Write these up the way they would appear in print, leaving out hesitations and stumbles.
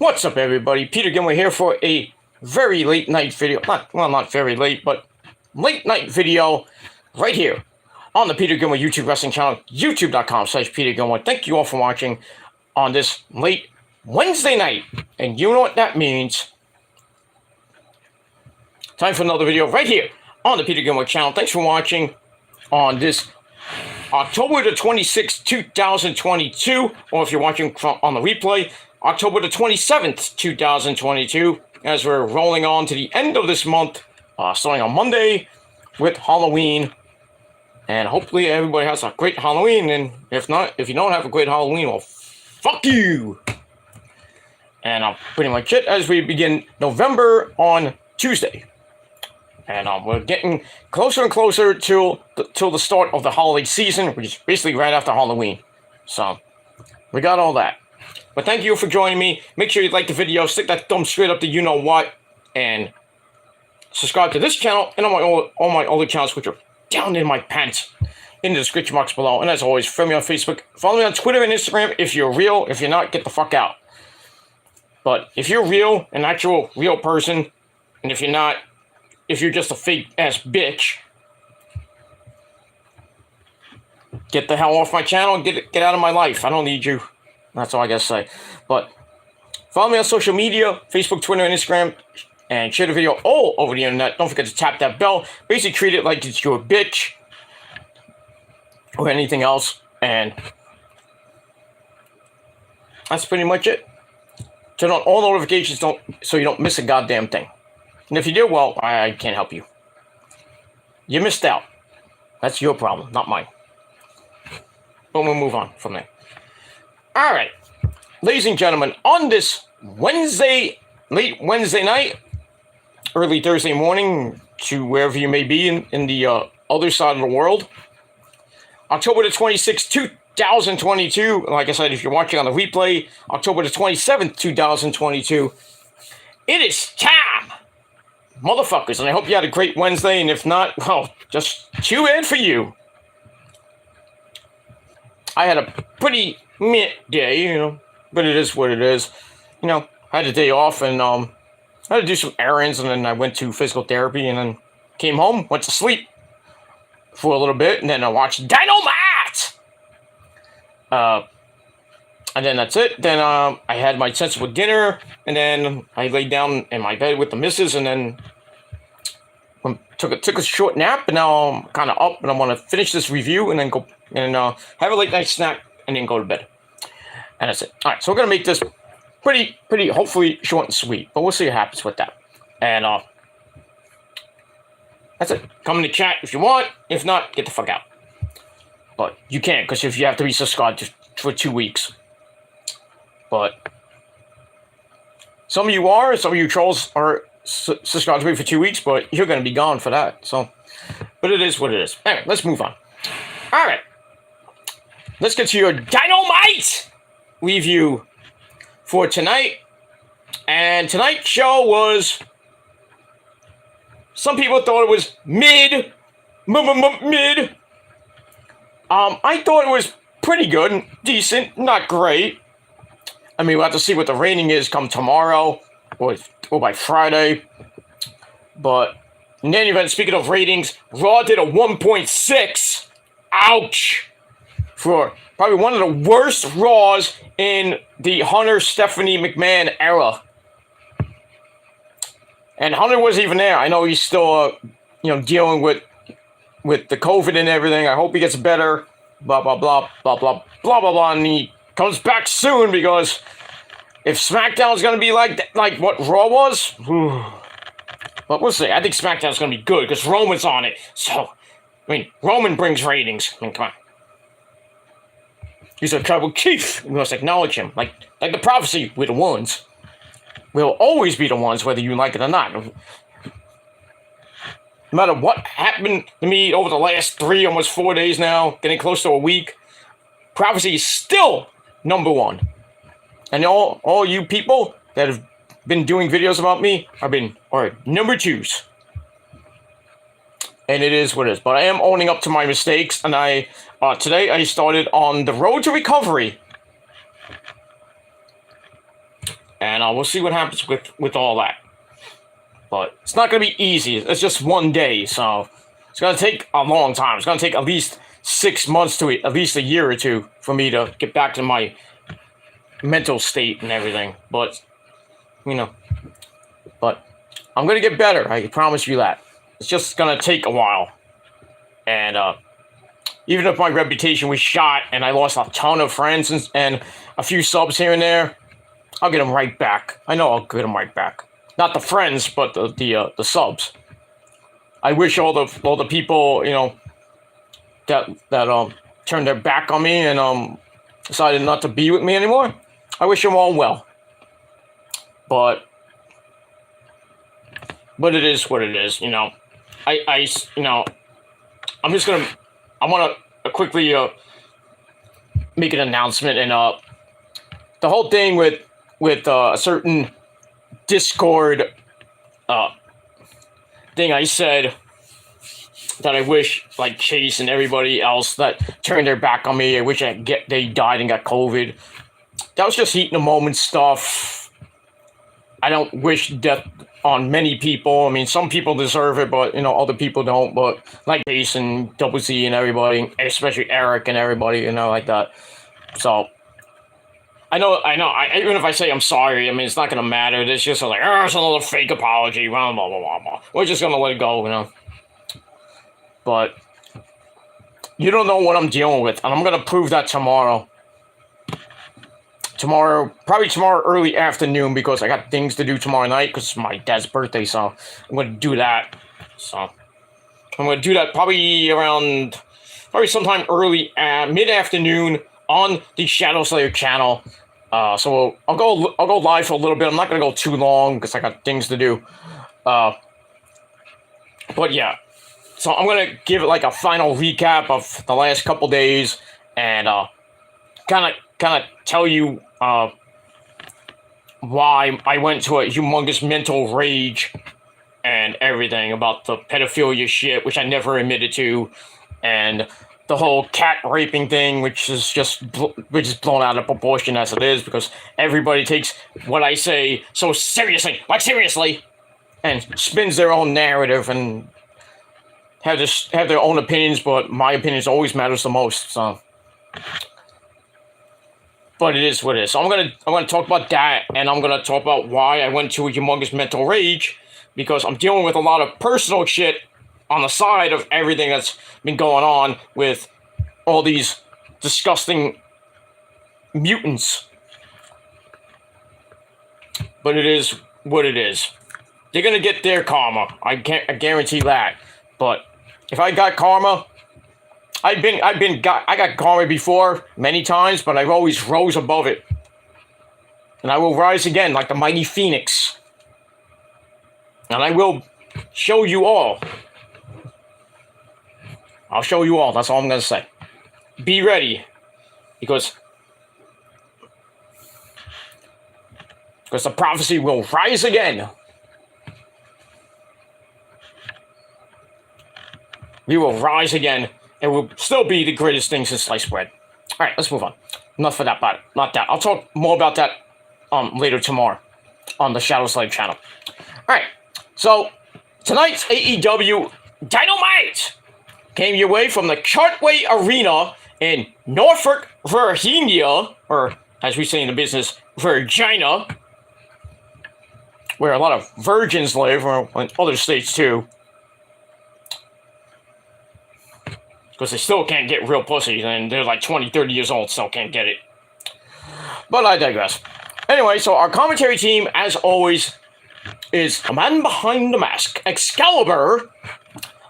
What's up, everybody? Peter Gilmore here for a very late night video. Not very late, but late night video right here on the Peter Gilmore YouTube wrestling channel, youtube.com/Peter Gilmore. Thank you all for watching on this late Wednesday night. And you know what that means. Time for another video right here on the Peter Gilmore channel. Thanks for watching on this October the 26th, 2022, or if you're watching on the replay, October the 27th, 2022, as we're rolling on to the end of this month, starting on Monday with Halloween. And hopefully everybody has a great Halloween, and if not, if you don't have a great Halloween, well, fuck you! And pretty much it as we begin November on Tuesday. And we're getting closer and closer till the start of the holiday season, which is basically right after Halloween. So, we got all that. But thank you for joining me. Make sure you like the video, stick that thumb straight up to you know what, and subscribe to this channel and all my other channels, which are down in my pants in the description box below. And as always, follow me on Facebook, follow me on Twitter and Instagram if you're real. If you're not, get the fuck out. But if you're real, an actual real person, and if you're not, if you're just a fake ass bitch, get the hell off my channel. Get out of my life. I don't need you. That's all I gotta say. But follow me on social media, Facebook, Twitter, and Instagram, and share the video all over the internet. Don't forget to tap that bell. Basically treat it like it's your bitch or anything else. And that's pretty much it. Turn on all notifications so you don't miss a goddamn thing. And if you do, well, I can't help you. You missed out. That's your problem, not mine. But we'll move on from there. All right, ladies and gentlemen, on this Wednesday, late Wednesday night, early Thursday morning, to wherever you may be in the other side of the world, October the 26th, 2022, like I said, if you're watching on the replay, October the 27th, 2022, it is time, motherfuckers, and I hope you had a great Wednesday, and if not, well, just too bad for you. I had a pretty meh day, you know, but it is what it is. You know, I had a day off, and I had to do some errands, and then I went to physical therapy, and then came home, went to sleep for a little bit, and then I watched Dynamite! And then that's it. Then I had my sensible dinner, and then I laid down in my bed with the missus, and then took a short nap, and now I'm kind of up, and I want to finish this review, and then go and have a late night snack, and then go to bed. And that's it. All right, so we're going to make this pretty, hopefully short and sweet, but we'll see what happens with that. And that's it. Come in the chat if you want. If not, get the fuck out. But you can't, because if you have to be subscribed for 2 weeks. But some of you are, some of you trolls are subscribed to me for 2 weeks, but you're going to be gone for that. So, but it is what it is. Anyway, let's move on. All right. Let's get to your Dynamite review for tonight. And tonight's show was, some people thought it was mid. I thought it was pretty good, decent, not great. I mean, we'll have to see what the rating is come tomorrow or by Friday. But in any event, speaking of ratings, Raw did a 1.6. Ouch. For probably one of the worst Raws in the Hunter-Stephanie McMahon era. And Hunter wasn't even there. I know he's still, dealing with the COVID and everything. I hope he gets better. Blah, blah, blah, blah, blah, blah, blah, blah. And he comes back soon, because if SmackDown's going to be like what Raw was, but we'll see. I think SmackDown's going to be good because Roman's on it. So, I mean, Roman brings ratings. I mean, come on. He's a tribal chief. We must acknowledge him. Like the prophecy, we're the ones. We'll always be the ones, whether you like it or not. No matter what happened to me over the last 3, almost 4 days now, getting close to a week, prophecy is still number one. And all you people that have been doing videos about me are number 2s. And it is what it is. But I am owning up to my mistakes, and today I started on the road to recovery and we'll see what happens with all that. But it's not going to be easy. It's just one day, so it's going to take a long time. It's going to take at least 6 months to at least a year or two for me to get back to my mental state and everything. But, you know, but I'm going to get better. I promise you that. It's just going to take a while. And even if my reputation was shot and I lost a ton of friends and a few subs here and there, I'll get them right back. I know I'll get them right back. Not the friends, but the subs. I wish all the people, you know, that turned their back on me and decided not to be with me anymore. I wish them all well. But it is what it is, you know. I you know, I want to quickly make an announcement, and the whole thing with a certain Discord thing I said that I wish, like Chase and everybody else that turned their back on me, I wish they died and got COVID. That was just heat in the moment stuff. I don't wish death on many people. I mean, some people deserve it, but, you know, other people don't. But like Jason, Double Z, and everybody, especially Eric and everybody, you know, like that. So I know. Even if I say I'm sorry, I mean, it's not gonna matter. It's just like, it's another fake apology. Blah blah blah blah blah. We're just gonna let it go, you know. But you don't know what I'm dealing with, and I'm gonna prove that tomorrow. Probably tomorrow early afternoon, because I got things to do tomorrow night because it's my dad's birthday, so I'm going to do that. So I'm going to do that probably sometime early, mid-afternoon on the Shadow Slayer channel. So I'll go live for a little bit. I'm not going to go too long because I got things to do. But yeah, so I'm going to give it like a final recap of the last couple days and kind of tell you why I went to a humongous mental rage and everything about the pedophilia shit, which I never admitted to, and the whole cat raping thing, which is blown out of proportion as it is, because everybody takes what I say so seriously, and spins their own narrative and have their own opinions, but my opinions always matters the most. So. But it is what it is. So I'm gonna talk about that, and I'm gonna talk about why I went to a humongous mental rage, because I'm dealing with a lot of personal shit on the side of everything that's been going on with all these disgusting mutants. But it is what it is. They're gonna get their karma. I guarantee that. But if I got karma, I got karma before many times, but I've always rose above it. And I will rise again like the mighty phoenix. And I will show you all. I'll show you all. That's all I'm going to say. Be ready. Because the prophecy will rise again. We will rise again. It will still be the greatest thing since sliced bread. All right, let's move on. Enough for that, but not that. I'll talk more about that later tomorrow on the Shadow Slayer channel. All right, so tonight's AEW Dynamite came your way from the Chartway Arena in Norfolk, Virginia, or as we say in the business, Virginia, where a lot of virgins live, or in other states too. Because they still can't get real pussy, and they're like 20, 30 years old, still can't get it. But I digress. Anyway, so our commentary team, as always, is a man behind the mask, Excalibur,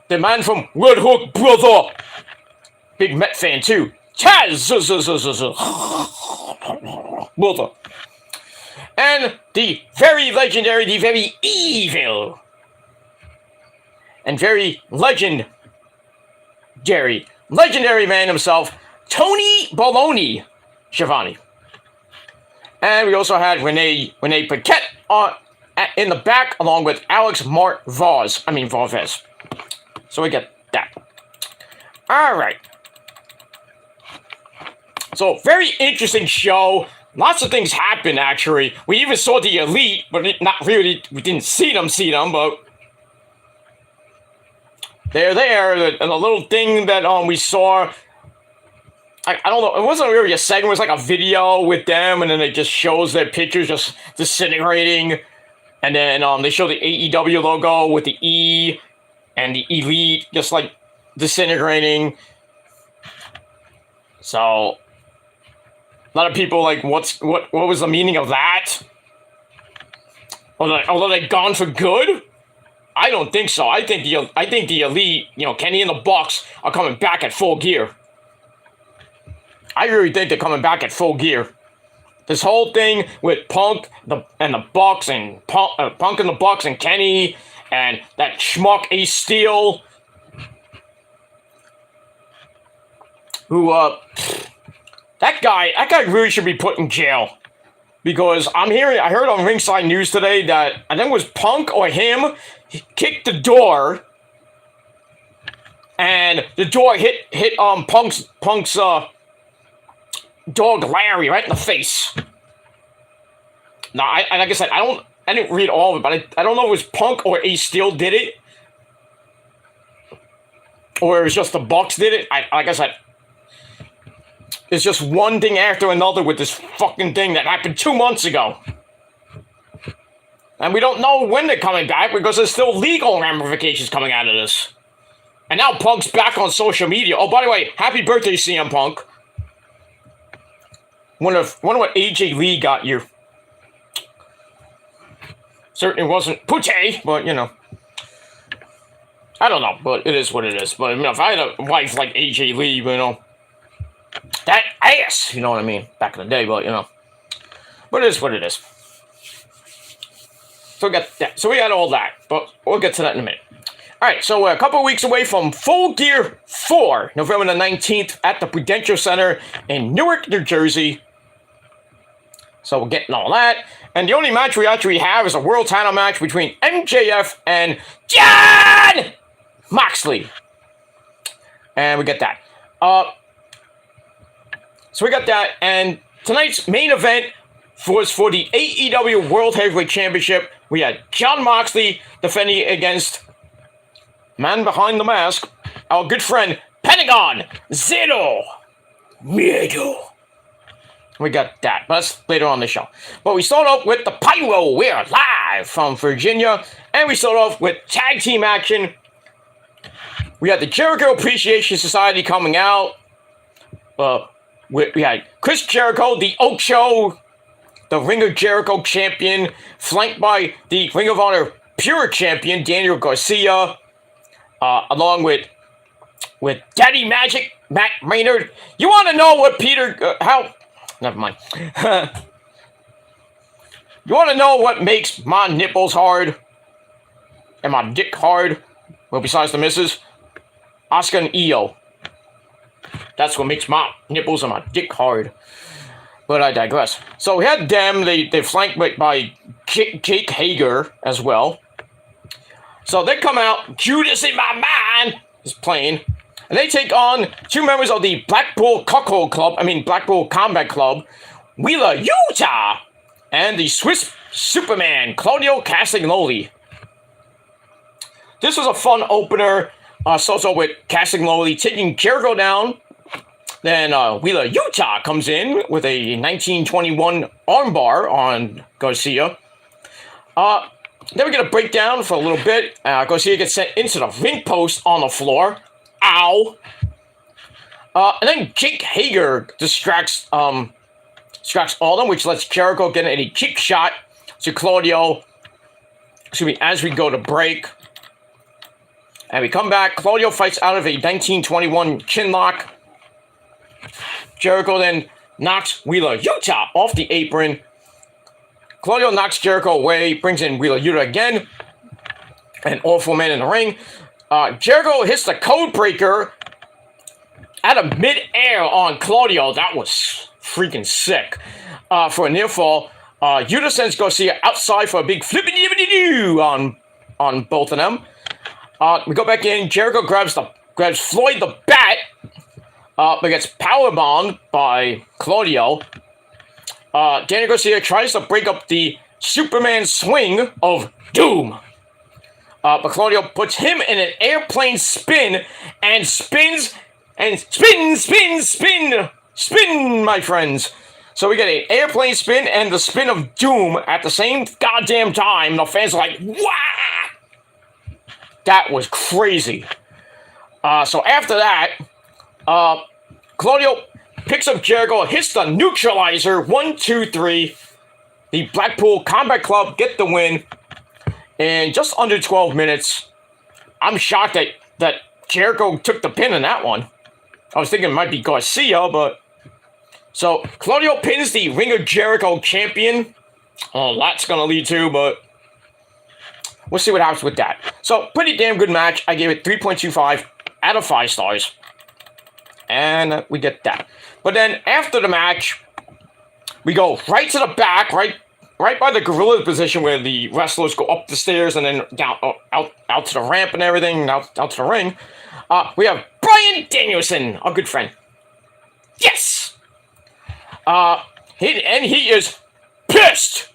the man from Red Hook Brother, big Met fan too, Taz, Brother, and the very legendary, the very evil, and very legendary man himself, Tony Baloney Schiavone. And we also had Renee Paquette in the back, along with Alex Varvez. So we get that. All right. So very interesting show. Lots of things happened, actually. We even saw the Elite, but not really. We didn't see them, but they're there. And the little thing that we saw, I don't know, it wasn't really a segment. It was like a video with them, and then it just shows their pictures just disintegrating. And then they show the AEW logo with the E and the Elite just like disintegrating. So a lot of people like, what was the meaning of that? Although they're gone for good? I don't think so. I think the Elite, Kenny and the Bucks are coming back at full gear. I really think they're coming back at full gear. This whole thing with Punk and the Bucks and Punk and the Bucks and Kenny and that schmuck Ace Steel, who that guy really should be put in jail, because I heard on Ringside News today that I think it was Punk or him, he kicked the door, and the door hit Punk's dog Larry right in the face. Now, like I said, I didn't read all of it, but I don't know if it was Punk or Ace Steel did it, or it was just the Bucks did it. Like I said, it's just one thing after another with this fucking thing that happened 2 months ago. And we don't know when they're coming back because there's still legal ramifications coming out of this. And now Punk's back on social media. Oh, by the way, happy birthday, CM Punk. Wonder what AJ Lee got you. Certainly wasn't Pute, but I don't know, but it is what it is. But if I had a wife like AJ Lee, that ass, you know what I mean, back in the day, but but it is what it is. So we got that. So we got all that, but we'll get to that in a minute. All right, so we're a couple of weeks away from Full Gear 4, November the 19th at the Prudential Center in Newark, New Jersey. So we're getting all that. And the only match we actually have is a world title match between MJF and Jon Moxley. And we get that. So we got that. And tonight's main event was for the AEW World Heavyweight Championship. We had Jon Moxley defending against man behind the mask, our good friend Pentagon Zero Miedo. We got that, but that's later on the show. But we start off with the Pyro. We're live from Virginia, and we start off with tag team action. We had the Jericho Appreciation Society coming out. We had Chris Jericho, the Oak Show, the Ring of Jericho champion, flanked by the Ring of Honor Pure champion, Daniel Garcia, along with Daddy Magic, Matt Maynard. You want to know what never mind. You want to know what makes my nipples hard and my dick hard? Well, besides the misses, Asuka and Io. That's what makes my nipples and my dick hard. But I digress. So we had them. They flanked by Jake Hager as well. So they come out. Judas in My Mind is playing. And they take on two members of the Blackpool Combat Club, Wheeler Yuta, and the Swiss Superman, Claudio Castagnoli. This was a fun opener. So with Castagnoli taking Jericho down. Then Wheeler Yuta comes in with a 1921 armbar on Garcia. Then we get a breakdown for a little bit. Garcia gets sent into the ring post on the floor. Ow. And then Jake Hager distracts Alden, which lets Jericho get a kick shot to Claudio. As we go to break. And we come back. Claudio fights out of a 1921 chin lock. Jericho then knocks Wheeler Yuta off the apron. Claudio knocks Jericho away, brings in Wheeler Yuta again. And all four men in the ring. Jericho hits the code breaker out of mid-air on Claudio. That was freaking sick for a near fall. Yuta sends Garcia outside for a big flippity-dippity-doo on both of them. We go back in. Jericho grabs Floyd the Bat, but gets powerbombed by Claudio. Daniel Garcia tries to break up the Superman swing of doom. But Claudio puts him in an airplane spin and spins and spin, my friends. So we get an airplane spin and the spin of doom at the same goddamn time. The fans are like, "Wow!" That was crazy. So after that, Claudio picks up Jericho, hits the neutralizer. 1, 2, 3. The Blackpool Combat Club get the win in just under 12 minutes. I'm shocked that Jericho took the pin in that one. I was thinking it might be Garcia, but... So, Claudio pins the Ring of Jericho champion. Oh, that's going to lead to, but... We'll see what happens with that. So, pretty damn good match. I gave it 3.25 out of 5 stars. And we get that. But then, after the match, we go right to the back, right by the gorilla position where the wrestlers go up the stairs and then down, out to the ramp and everything, out to the ring. We have Bryan Danielson, our good friend. Yes! He is pissed!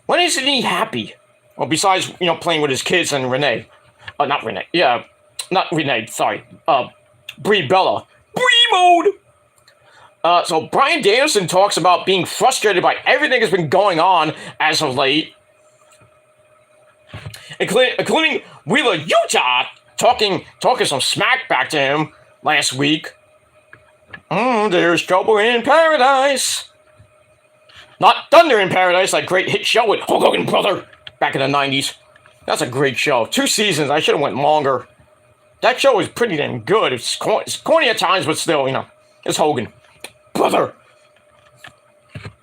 When isn't he happy? Well, besides, playing with his kids and Renee. Not Renee. Yeah, not Renee, sorry. Brie Bella. Brie mode! So Bryan Danielson talks about being frustrated by everything that's been going on as of late, including Wheeler Utah talking some smack back to him last week. There's trouble in paradise. Not Thunder in Paradise, that great hit show with Hulk Hogan brother back in the 90s. That's a great show. 2 seasons. I should have went longer. That show was pretty damn good. It's corny at times, but still, it's Hogan. Brother.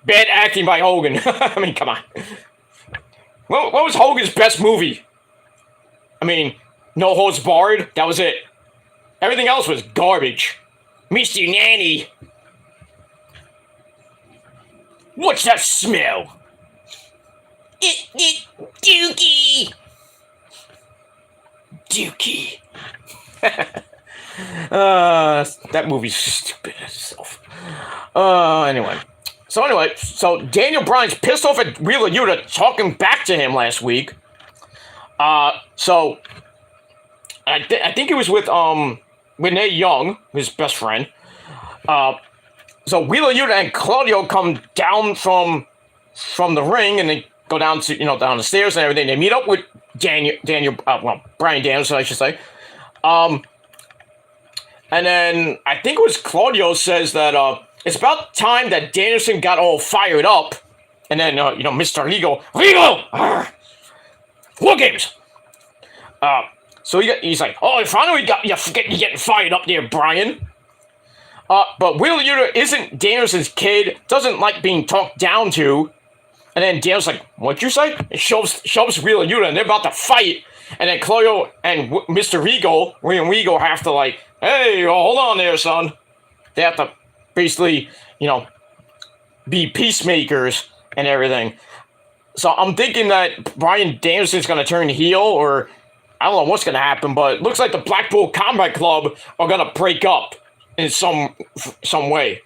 Bad acting by Hogan. I mean, come on. What was Hogan's best movie? I mean, No Holds Barred. That was it. Everything else was garbage. Mr. Nanny. What's that smell? Dookie. Dookie. That movie's stupid itself. Anyway, so Daniel Bryan's pissed off at Wheeler Yuta talking back to him last week. So I think he was with Renee Young, his best friend. So Wheeler Yuta and Claudio come down from the ring and they go down to down the stairs and everything. They meet up with Bryan Danielson, I should say. And then I think it was Claudio says that it's about time that Danielson got all fired up. And then Mr. Regal, War Games. So he's like, oh, finally you're getting fired up there, Bryan. But Wheeler Yuta isn't Danielson's kid, doesn't like being talked down to. And then Daniel's like, what'd you say? It shoves Wheeler Yuta, and they're about to fight. And then Claudio and Mr. William Regal have to like, hey, hold on there, son. They have to basically, be peacemakers and everything. So I'm thinking that Bryan Danielson's going to turn heel, or I don't know what's going to happen, but it looks like the Blackpool Combat Club are going to break up in some way.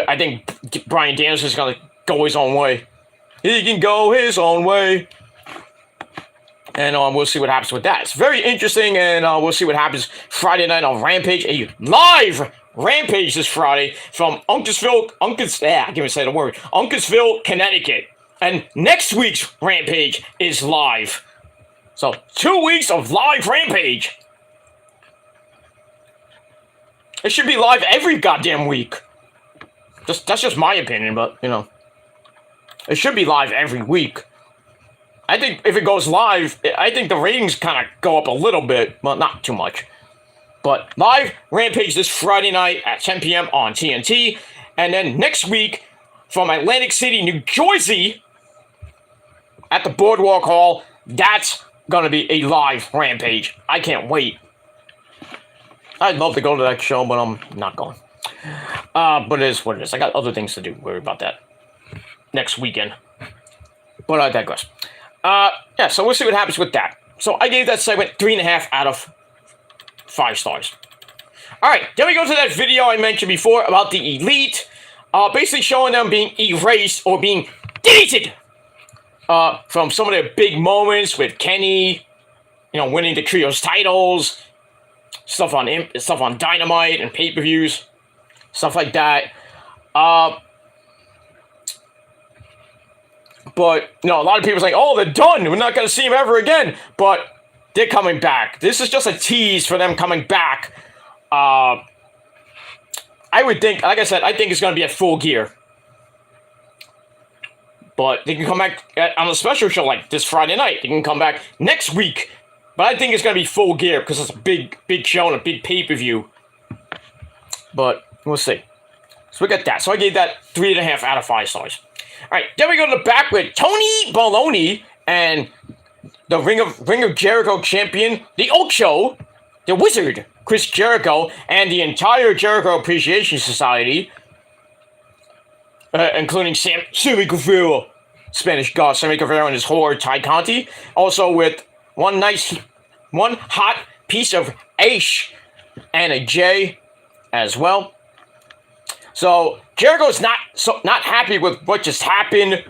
I think Bryan Danielson's going to go his own way. He can go his own way. And we'll see what happens with that. It's very interesting, and we'll see what happens Friday night on Rampage. A live Rampage this Friday from Uncasville, I can't even say the word, Uncasville, Connecticut. And next week's Rampage is live. So 2 weeks of live Rampage. It should be live every goddamn week. That's just my opinion, but, it should be live every week. I think if it goes live, I think the ratings kind of go up a little bit. Well, not too much. But live Rampage this Friday night at 10 p.m. on TNT. And then next week from Atlantic City, New Jersey at the Boardwalk Hall. That's going to be a live Rampage. I can't wait. I'd love to go to that show, but I'm not going. But it is what it is. I got other things to do. Worry about that next weekend. But I digress. Yeah, so we'll see what happens with that. So I gave that segment 3.5 out of 5 stars. Alright, then we go to that video I mentioned before about the Elite. basically showing them being erased or being deleted from some of their big moments with Kenny, winning the trios titles, stuff on Dynamite and pay-per-views, stuff like that. But, a lot of people are saying, oh, they're done. We're not going to see them ever again. But they're coming back. This is just a tease for them coming back. I would think, like I said, I think it's going to be at Full Gear. But they can come back on a special show like this Friday night. They can come back next week. But I think it's going to be Full Gear because it's a big show and a big pay-per-view. But we'll see. So we got that. So I gave that 3.5 out of 5 stars. All right, then we go to the back with Tony Baloney and the Ring of Jericho champion, the Ocho, the Wizard, Chris Jericho, and the entire Jericho Appreciation Society, including Sammy Guevara, Spanish God, Sammy Guevara and his whore, Ty Conti. Also with one hot piece of H and a J as well. So Jericho's not happy with what just happened,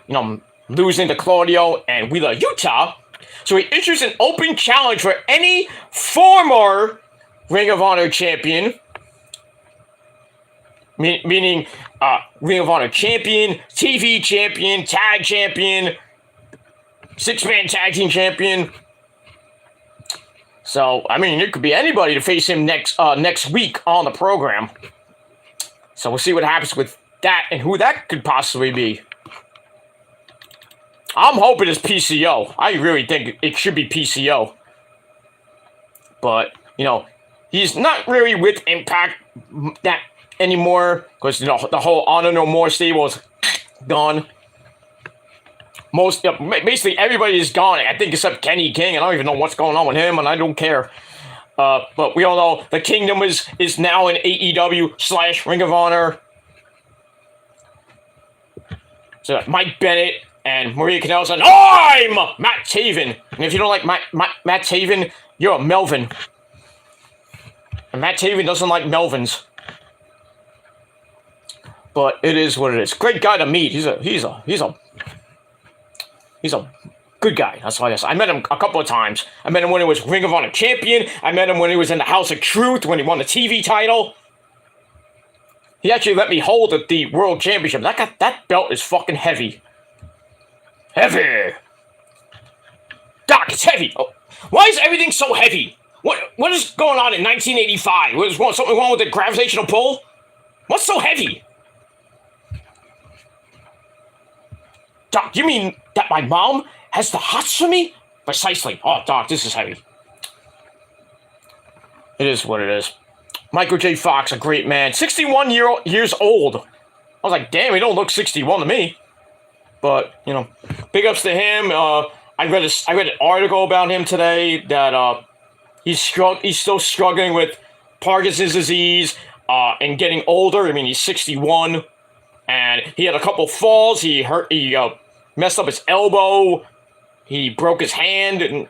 losing to Claudio and Wheeler Utah. So he issues an open challenge for any former Ring of Honor champion, meaning Ring of Honor champion, TV champion, tag champion, 6-man tag team champion. So, it could be anybody to face him next week on the program. So we'll see what happens with that and who that could possibly be. I'm hoping it's PCO. I really think it should be PCO. But, he's not really with Impact that anymore because, the whole Honor No More stable is gone. Basically everybody is gone, I think, except Kenny King. I don't even know what's going on with him, and I don't care. But we all know the Kingdom is now in AEW / Ring of Honor. So Mike Bennett and Maria Kanellis, and I'm Matt Taven. And if you don't like Matt Taven, you're a Melvin. And Matt Taven doesn't like Melvins. But it is what it is. Great guy to meet. He's a good guy. That's why I met him a couple of times. I met him when he was Ring of Honor champion. I met him when he was in the House of Truth, when he won the TV title. He actually let me hold the World Championship. That belt is fucking heavy. Heavy. Doc, it's heavy. Oh, why is everything so heavy? What is going on in 1985? Was something wrong with the gravitational pull? What's so heavy? Doc, you mean that my mom has the hots for me? Precisely. Oh, Doc, this is heavy. It is what it is. Michael J. Fox, a great man. 61 years old. I was like, damn, he don't look 61 to me. But, big ups to him. I read an article about him today that he's still struggling with Parkinson's disease and getting older. He's 61. And he had a couple falls. He messed up his elbow. He broke his hand and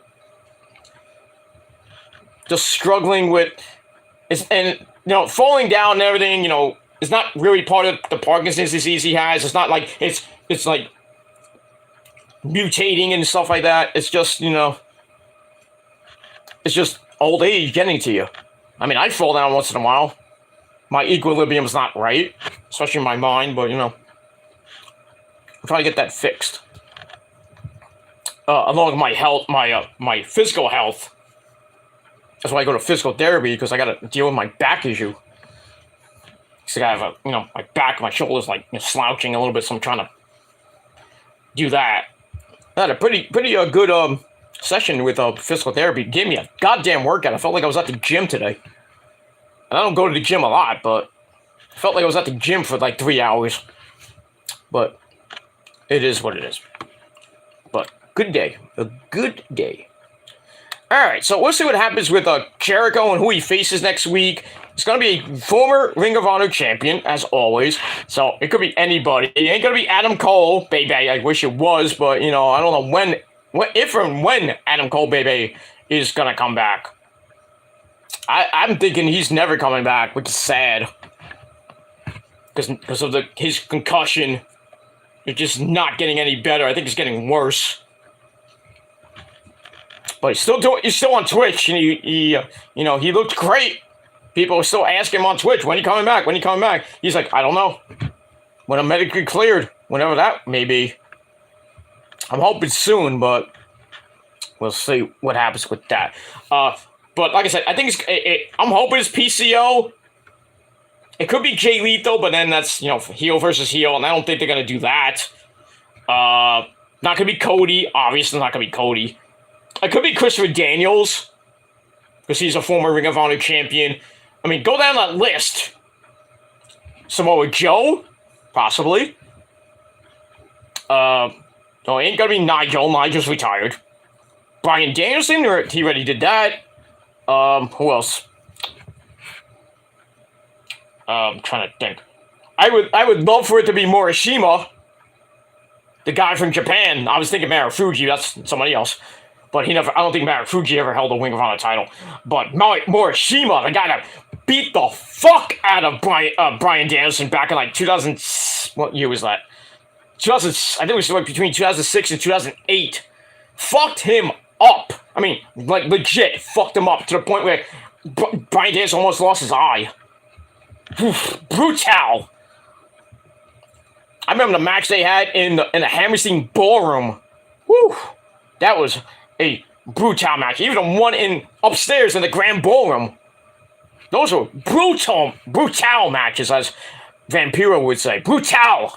just struggling with falling down and everything, is not really part of the Parkinson's disease he has. It's not like it's like mutating and stuff like that. It's just, it's just old age getting to you. I fall down once in a while. My equilibrium's not right, especially in my mind, but I'm trying to get that fixed. Along with my health, my physical health. That's why I go to physical therapy, because I got to deal with my back issue. So I have my back, my shoulders slouching a little bit, so I'm trying to do that. I had a pretty good session with physical therapy. It gave me a goddamn workout. I felt like I was at the gym today. And I don't go to the gym a lot, but I felt like I was at the gym for 3 hours. But it is what it is. But good day. A good day. Alright, so we'll see what happens with Jericho and who he faces next week. It's going to be a former Ring of Honor champion, as always. So it could be anybody. It ain't going to be Adam Cole, baby. I wish it was, but, I don't know if and when Adam Cole, baby, is going to come back. I'm thinking he's never coming back, which is sad. because of his concussion. It's just not getting any better. I think it's getting worse. But he's still on Twitch, and he looked great. People are still asking him on Twitch, when are you coming back? When are you coming back? He's like, I don't know. When I'm medically cleared, whenever that may be. I'm hoping soon, but we'll see what happens with that. But like I said, I think I'm hoping it's PCO. It could be Jay Lethal, but then that's, heel versus heel, and I don't think they're going to do that. Not going to be Cody. Obviously not going to be Cody. It could be Christopher Daniels, because he's a former Ring of Honor champion. I mean, go down that list. Samoa Joe, possibly. No, it ain't going to be Nigel. Nigel's retired. Bryan Danielson, he already did that. Who else? I'm trying to think. I would love for it to be Morishima, the guy from Japan. I was thinking Marufuji. That's somebody else. But I don't think Marufuji ever held a Ring of Honor title. But Morishima, the guy that beat the fuck out of Bryan Danielson back in 2000. What year was that? 2000. I think it was between 2006 and 2008. Fucked him up. I mean, legit fucked him up to the point where Bryan Danielson almost lost his eye. Brutal. I remember the match they had in the Hammerstein Ballroom. Woo! That was a brutal match. Even the one upstairs in the Grand Ballroom. Those were brutal matches, as Vampiro would say. Brutal.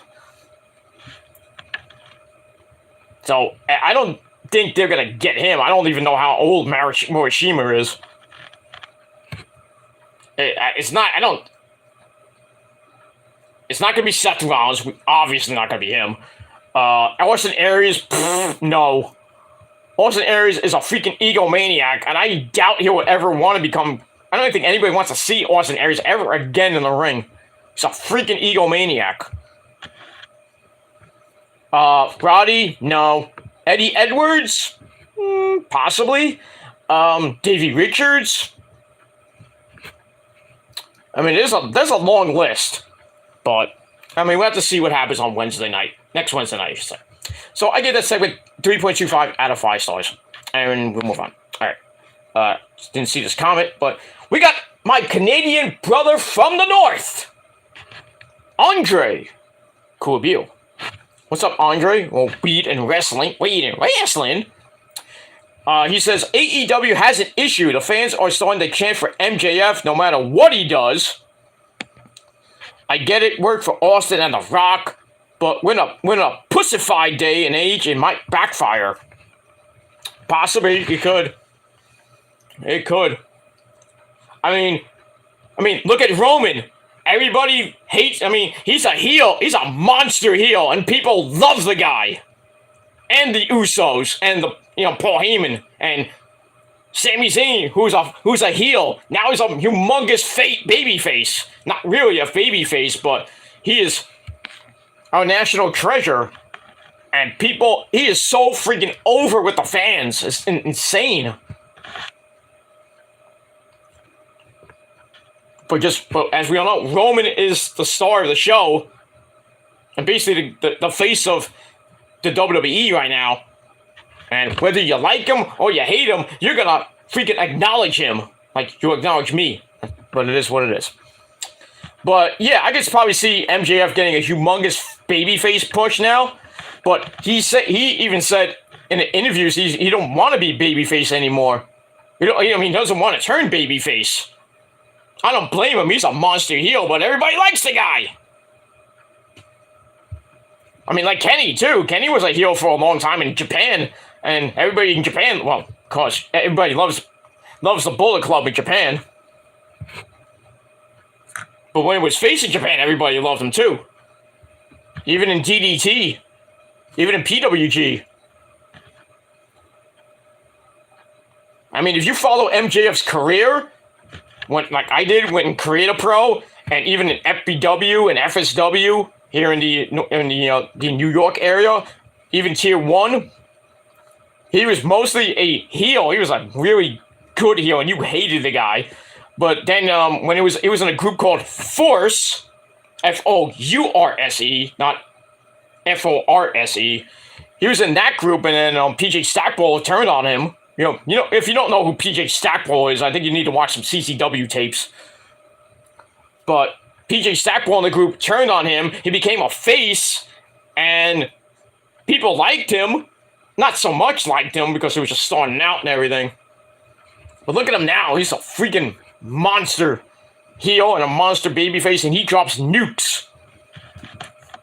So I don't think they're gonna get him. I don't even know how old Morishima is. It's not. It's not gonna be Seth Rollins. Obviously not gonna be him. Austin Aries, no. Austin Aries is a freaking egomaniac, and I doubt he will ever want to become. I don't think anybody wants to see Austin Aries ever again in the ring. He's a freaking egomaniac. Roddy, no. Eddie Edwards, possibly. Davey Richards. I mean, there's a long list, but I mean, we'll have to see what happens on Wednesday night. Next Wednesday night, I should say. So I give that segment 3.25 out of 5 stars, and we'll move on. All right. Didn't see this comment, but we got my Canadian brother from the north, Andre Coolbeal. What's up, Andre? Well, Weed and Wrestling. He says, AEW has an issue. The fans are starting to chant for MJF no matter what he does. I get it, worked for Austin and The Rock, but when a pussified day and age, it might backfire. Possibly, it could. It could. I mean, look at Roman. Everybody hates. I mean, he's a heel. He's a monster heel, and people love the guy, and the Usos, and Paul Heyman, and Sami Zayn, who's a heel. Now he's a humongous baby face. Not really a baby face, but he is our national treasure. And he is so freaking over with the fans. It's insane. But as we all know, Roman is the star of the show, and basically the face of the WWE right now. And whether you like him or you hate him, you're gonna freaking acknowledge him like you acknowledge me. But it is what it is. But yeah, I could probably see MJF getting a humongous babyface push now. But he even said in the interviews he don't want to be babyface anymore. He doesn't want to turn babyface. I don't blame him. He's a monster heel, but everybody likes the guy. I mean, like Kenny, too. Kenny was a heel for a long time in Japan, and everybody in Japan, well, of course, everybody loves the Bullet Club in Japan. But when it was facing Japan, everybody loved him, too. Even in DDT. Even in PWG. I mean, if you follow MJF's career, like I did when Creator Pro, and even in FBW and FSW here in the New York area, even Tier 1, he was mostly a heel. He was a really good heel, and you hated the guy. But then when it was in a group called Force, F-O-U-R-S-E, not F-O-R-S-E. He was in that group, and then PJ Stackpole turned on him. If you don't know who PJ Stackpole is, I think you need to watch some CCW tapes. But PJ Stackpole in the group turned on him. He became a face, and people liked him. Not so much liked him because he was just starting out and everything. But look at him now. He's a freaking monster heel and a monster babyface, and he drops nukes.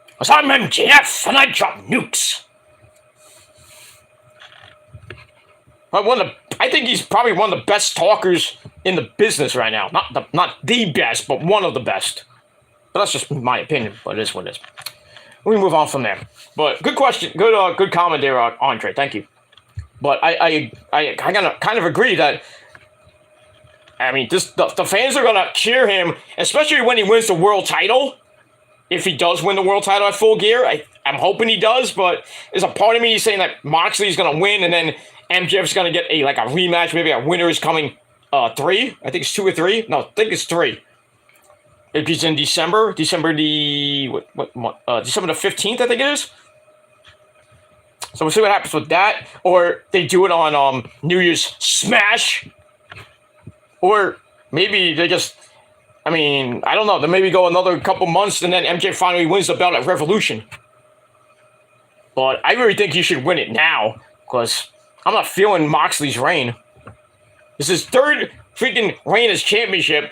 Because I'm MJF, and I drop nukes. I think he's probably one of the best talkers in the business right now. Not the best, but one of the best. But that's just my opinion, but it is what it is. We move on from there. But good question. Good comment there, Andre. Thank you. But I kind of agree that, I mean, the fans are going to cheer him, especially when he wins the world title. If he does win the world title at Full Gear, I'm hoping he does, but there's a part of me saying that Moxley's going to win, and then MJF's going to get a rematch, maybe a winner is coming 3. I think it's 2 or 3. No, I think it's 3. If he's in December the 15th, I think it is. So we'll see what happens with that, or they do it on New Year's Smash, or maybe they just, I mean, I don't know. They maybe go another couple months, and then MJ finally wins the belt at Revolution. But I really think he should win it now, because I'm not feeling Moxley's reign. This is his 3rd freaking reign as championship,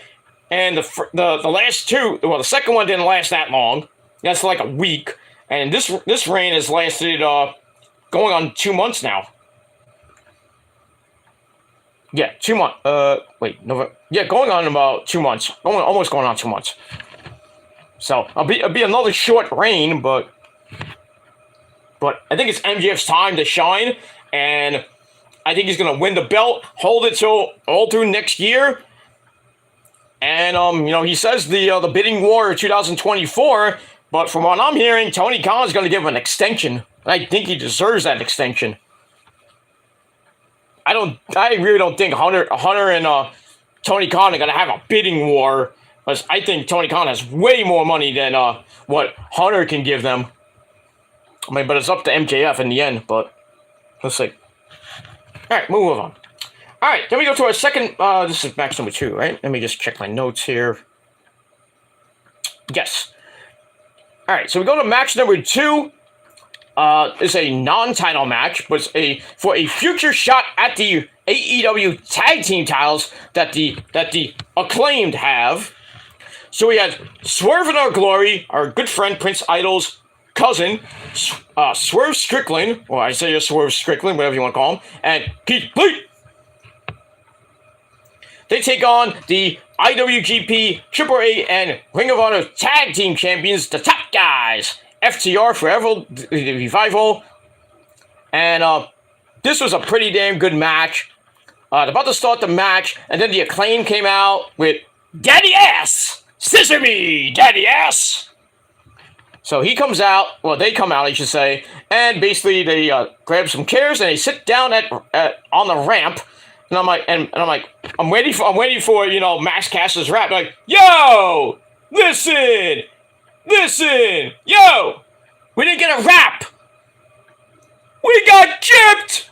and the last 2, well, the second one didn't last that long. That's like a week, and this reign has lasted going on 2 months now. Yeah, 2 months. November. Yeah, going on about 2 months. Almost going on 2 months. So it'll be another short reign, but I think it's MJF's time to shine, and I think he's gonna win the belt, hold it till all through next year, and he says the bidding war 2024, but from what I'm hearing, Tony Khan's gonna give him an extension. I think he deserves that extension. I really don't think Hunter and Tony Khan are gonna have a bidding war, because I think Tony Khan has way more money than what Hunter can give them. I mean, but it's up to MJF in the end, but let's see. Alright, move on. Alright, then we go to our second, this is match number 2, right? Let me just check my notes here. Yes. Alright, so we go to match number 2. It's a non-title match, but it's for a future shot at the AEW tag team titles that the Acclaimed have. So we had Swerve in Our Glory, our good friend Prince Idol's cousin, Swerve Strickland, or I say Swerve Strickland, whatever you want to call him, and Keith Lee. They take on the IWGP, AAA, and Ring of Honor tag team champions, the top guys, FTR Forever, the Revival, and this was a pretty damn good match. About to start the match, and then the Acclaim came out with Daddy Ass! Scissor me, Daddy Ass! So he comes out, well, they come out, I should say, and basically they grab some chairs and they sit down on the ramp, and I'm like, I'm waiting for Max Caster's rap, like, yo, listen, yo, we didn't get a rap, we got gypped.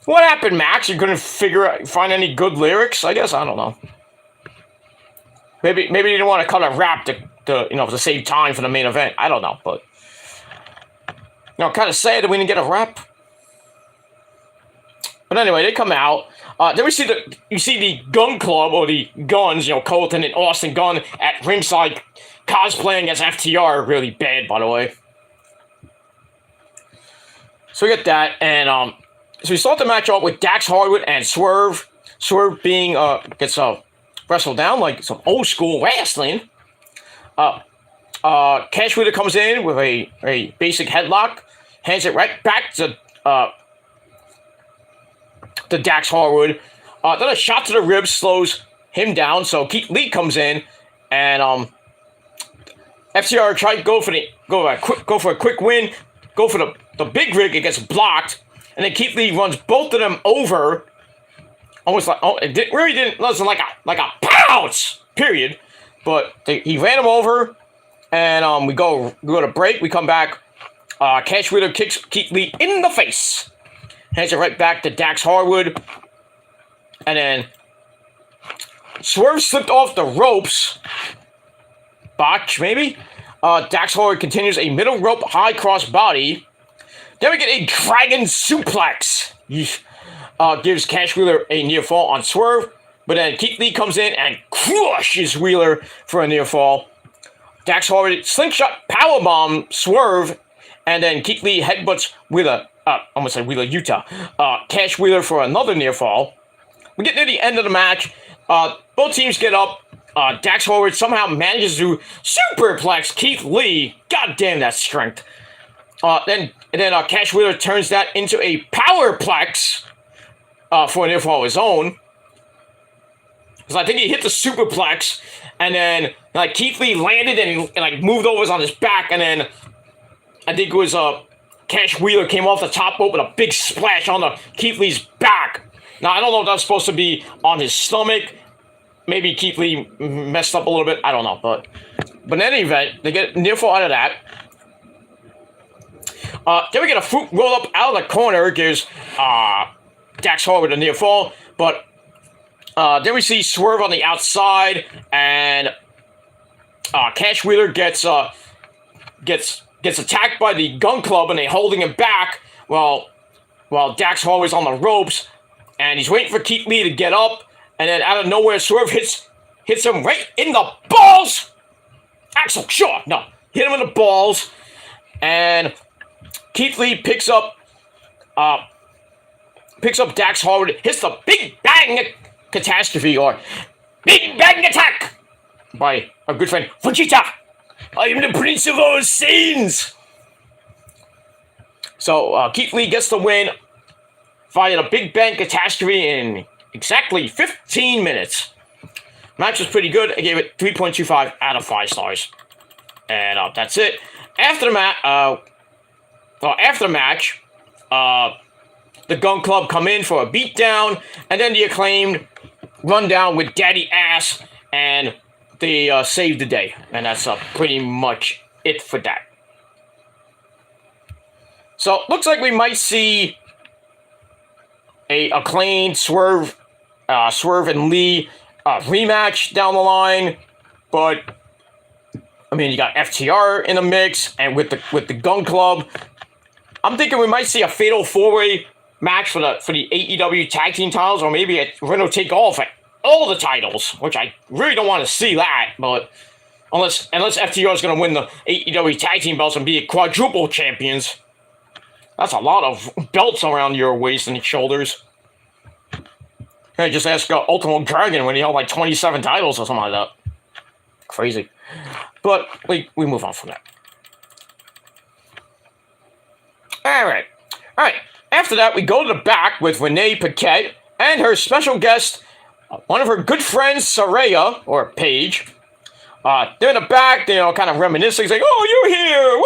What happened, Max? You couldn't find any good lyrics? I guess, I don't know. Maybe you didn't want to cut a rap to save time for the main event. I don't know, but kind of sad that we didn't get a rap. But anyway, they come out. Then you see the Gun Club, or the Guns, Colton and Austin Gunn at ringside cosplaying as FTR. Really bad, by the way. So we get that, and so we start the match off with Dax Harwood and Swerve. Swerve being gets wrestled down like some old school wrestling. Cash Wheeler comes in with a basic headlock, hands it right back to Dax Harwood. Then a shot to the ribs slows him down, so Keith Lee comes in, and FTR try to go for a quick win, go for the big rig. It gets blocked, and then Keith Lee runs both of them over, almost like it didn't like a pounce period. but he ran him over, and we go to break. We come back. Cash Wheeler kicks Keith Lee in the face, hands it right back to Dax Harwood, and then Swerve slipped off the ropes. Botch, maybe? Dax Harwood continues a middle rope high cross body. Then we get a dragon suplex. Gives Cash Wheeler a near fall on Swerve. But then Keith Lee comes in and crushes Wheeler for a near fall. Dax Harwood slingshot powerbomb Swerve. And then Keith Lee headbutts Wheeler. Almost said Wheeler Utah. Cash Wheeler for another near fall. We get near the end of the match. Both teams get up. Dax Harwood somehow manages to superplex Keith Lee. God damn that strength. Then Cash Wheeler turns that into a powerplex for a near fall of his own. Because I think he hit the superplex, and then Keith Lee landed and moved over on his back, and then I think it was Cash Wheeler came off the top rope with a big splash on Keith Lee's back. Now I don't know if that's supposed to be on his stomach. Maybe Keith Lee messed up a little bit. I don't know, but in any event, they get near fall out of that. Then we get a fruit roll up out of the corner, gives Dax Harwood a near fall, but then we see Swerve on the outside, and Cash Wheeler gets attacked by the Gun Club, and they're holding him back while Dax Harwood's on the ropes, and he's waiting for Keith Lee to get up, and then out of nowhere, Swerve hits him right in the balls. Axel, sure, no, hit him in the balls, and Keith Lee picks up Dax Harwood, hits the Big Bang Catastrophe, or Big Bang Attack, by our good friend Vegeta. I am the Prince of all Saiyans. So Keith Lee gets the win via the Big Bang Catastrophe in exactly 15 minutes. Match was pretty good. I gave it 3.25 out of 5 stars. And that's it. After the match, the Gun Club come in for a beatdown, and then the Acclaimed run down with Daddy Ass, and they save the day. And that's pretty much it for that. So, looks like we might see a Acclaimed Swerve and Lee rematch down the line, but I mean, you got FTR in the mix, and with the Gun Club, I'm thinking we might see a fatal 4-way match for the AEW tag team titles, or maybe a winner take all for all the titles, which I really don't want to see that, but unless FTR is going to win the AEW tag team belts and be quadruple champions, that's a lot of belts around your waist and shoulders. Hey, just ask Ultimate Dragon when he held 27 titles or something like that. Crazy. But we move on from that. Alright. After that, we go to the back with Renee Paquette and her special guest, one of her good friends, Saraya, or Paige. They're in the back, kind of reminiscing, saying, "Oh, you're here!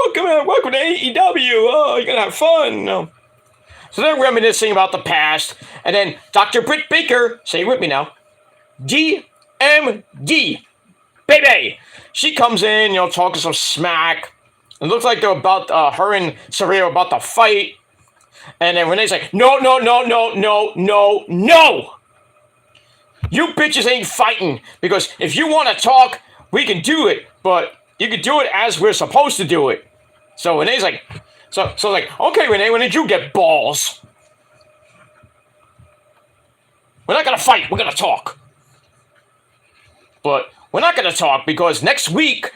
Welcome to AEW! Oh, you're gonna have fun!" So they're reminiscing about the past, and then Dr. Britt Baker, say it with me now, DMD, baby! She comes in, talking some smack. It looks like they're about, her and Saraya are about to fight. And then Renee's like, no. You bitches ain't fighting, because if you want to talk, we can do it, but you can do it as we're supposed to do it. So Renee's like, okay, Renee, when did you get balls? We're not going to fight, we're going to talk. But we're not going to talk because next week,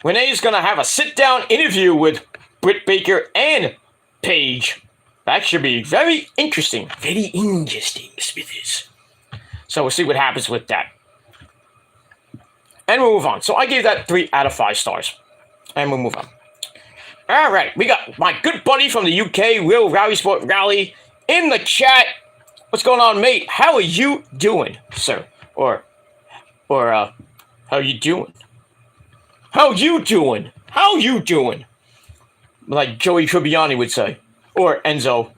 Renee's going to have a sit-down interview with Britt Baker and Paige. That should be very interesting. Very interesting, Smithers. So we'll see what happens with that. And we'll move on. So I gave that 3 out of 5 stars. And we'll move on. Alright, we got my good buddy from the UK, Will Rally Sport Rally, in the chat. What's going on, mate? How are you doing, sir? Or how you doing? How you doing? How you doing? Like Joey Tribbiani would say. Or Enzo.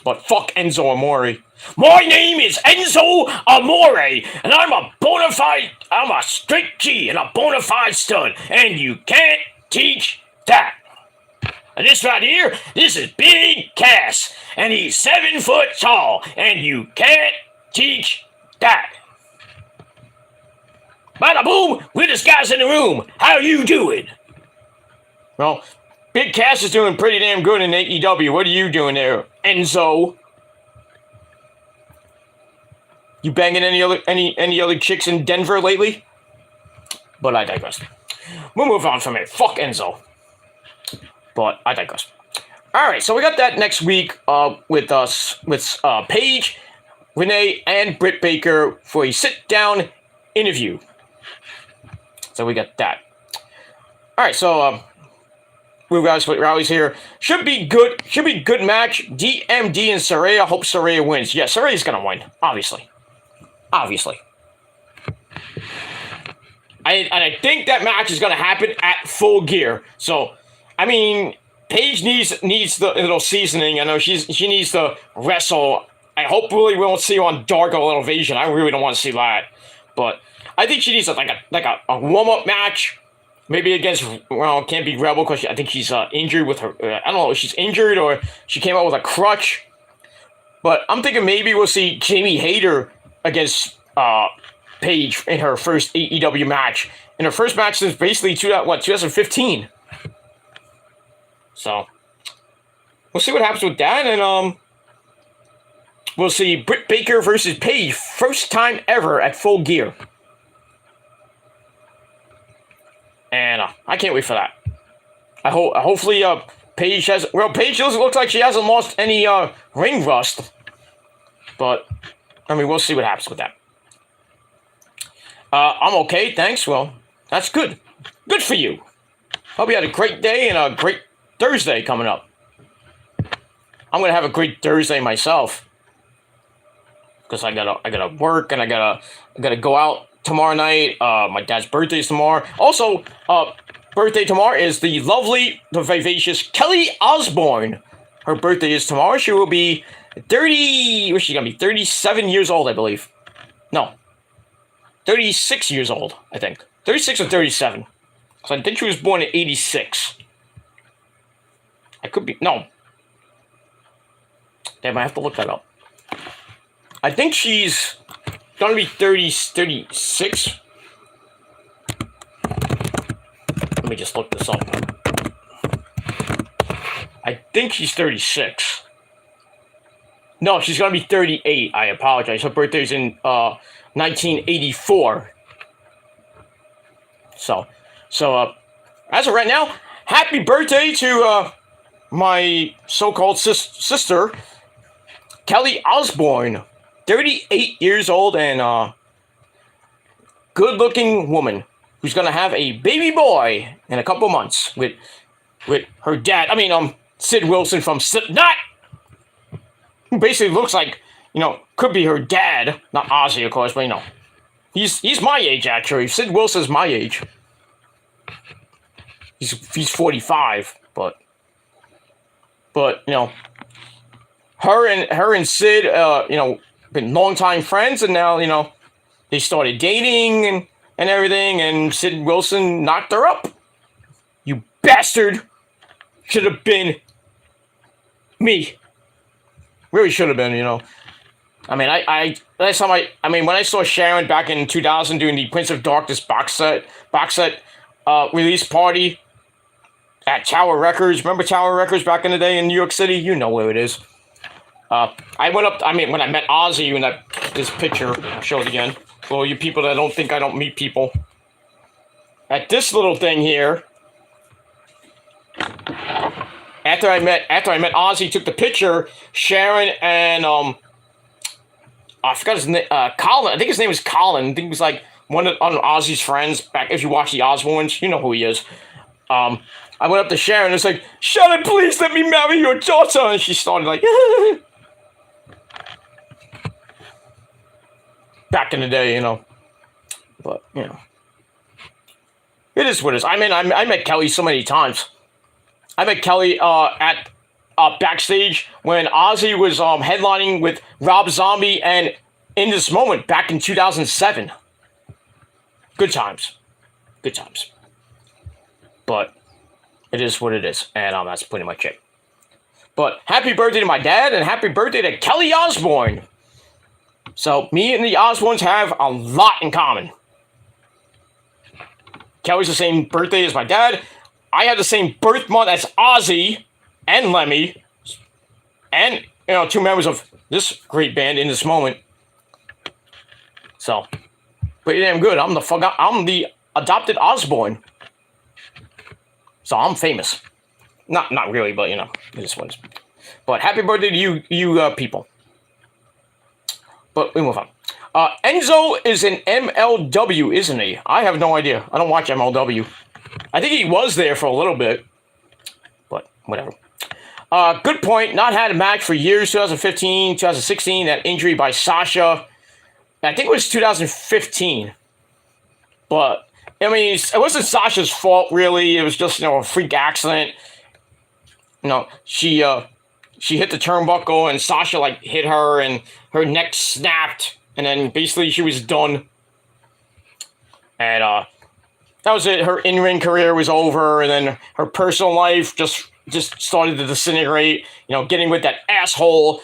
But fuck Enzo Amore. My name is Enzo Amore, and I'm a straight G and a bona fide stud, and you can't teach that. And this right here, this is Big Cass, and he's 7 foot tall, and you can't teach that. Bada boom, we're the guys in the room. How you doing? Well, Big Cass is doing pretty damn good in AEW. What are you doing there, Enzo? You banging any other chicks in Denver lately? But I digress. We'll move on from it. Fuck Enzo. But I digress. Alright, so we got that next week with Paige, Renee, and Britt Baker for a sit-down interview. So we got that. Alright, so we got Split Rallies here. Should be good match. DMD and Saraya. Hope Saraya wins. Yeah, Saraya's gonna win, obviously. I think that match is gonna happen at Full Gear. So, I mean, Paige needs the little seasoning. I know she needs to wrestle. I hopefully we won't see her on Dark or Elevation. I really don't want to see that, but I think she needs a warm up match. Maybe against, well, can't be Rebel because I think she's injured with her. I don't know if she's injured or she came out with a crutch. But I'm thinking maybe we'll see Jamie Hayter against Paige in her first AEW match. In her first match since basically 2015. So we'll see what happens with that, and we'll see Britt Baker versus Paige, first time ever at Full Gear. And I can't wait for that. Hopefully Paige looks like she hasn't lost any ring rust. But I mean, we'll see what happens with that. I'm okay, thanks. Well, that's good. Good for you. Hope you had a great day and a great Thursday coming up. I'm gonna have a great Thursday myself. Because I gotta work and I gotta go out tomorrow night. My dad's birthday is tomorrow. Also, birthday tomorrow is the lovely, the vivacious Kelly Osbourne. Her birthday is tomorrow. She will be 30. What's she gonna be? 37 years old, I believe. No, 36 years old. I think 36 or 37. So I think she was born in 86. I could be no. Damn, I have to look that up. I think she's gonna be 36. Let me just look this up. I think she's 36. No, she's gonna be 38. I apologize. Her birthday's in 1984. So as of right now, happy birthday to my so-called sister, Kelly Osbourne. 38 years old and good-looking woman who's gonna have a baby boy in a couple months with her dad. I mean, Sid Wilson from Slipknot, who basically looks like, could be her dad. Not Ozzy, of course, but he's my age actually. Sid Wilson's my age. He's 45, but her and Sid, been longtime friends, and now, they started dating and everything, and Sid Wilson knocked her up. You bastard! Should have been me. Really should have been, I mean, when I saw Sharon back in 2000 doing the Prince of Darkness box set release party at Tower Records. Remember Tower Records back in the day in New York City? You know where it is. I went up, when I met Ozzy in this picture, I'll show it again. For you people that don't think I don't meet people. At this little thing here, after I met Ozzy, took the picture, Sharon and, I forgot his name, Colin, I think his name was Colin, I think he was like one of Ozzy's friends, back if you watch the Osbournes, you know who he is. I went up to Sharon and was like, Sharon, please let me marry your daughter, and she started like, back in the day, but, it is what it is. I mean, I met Kelly so many times. I met Kelly at backstage when Ozzy was headlining with Rob Zombie and In This Moment back in 2007. Good times. Good times. But it is what it is, and that's pretty much it. But happy birthday to my dad, and happy birthday to Kelly Osbourne. So me and the Osbournes have a lot in common. Kelly's the same birthday as my dad. I have the same birth month as Ozzy and Lemmy, and two members of this great band In This Moment. So, pretty damn good. I'm the adopted Osbourne. So I'm famous. Not really, but this one's. But happy birthday to you people. But we move on. Enzo is an MLW, isn't he? I have no idea. I don't watch MLW. I think he was there for a little bit. But whatever. Good point. Not had a match for years. 2015, 2016. That injury by Sasha. I think it was 2015. But, I mean, it wasn't Sasha's fault, really. It was just, a freak accident. She hit the turnbuckle, and Sasha, hit her, and her neck snapped. And then, basically, she was done. And, that was it. Her in-ring career was over, and then her personal life just started to disintegrate. Getting with that asshole,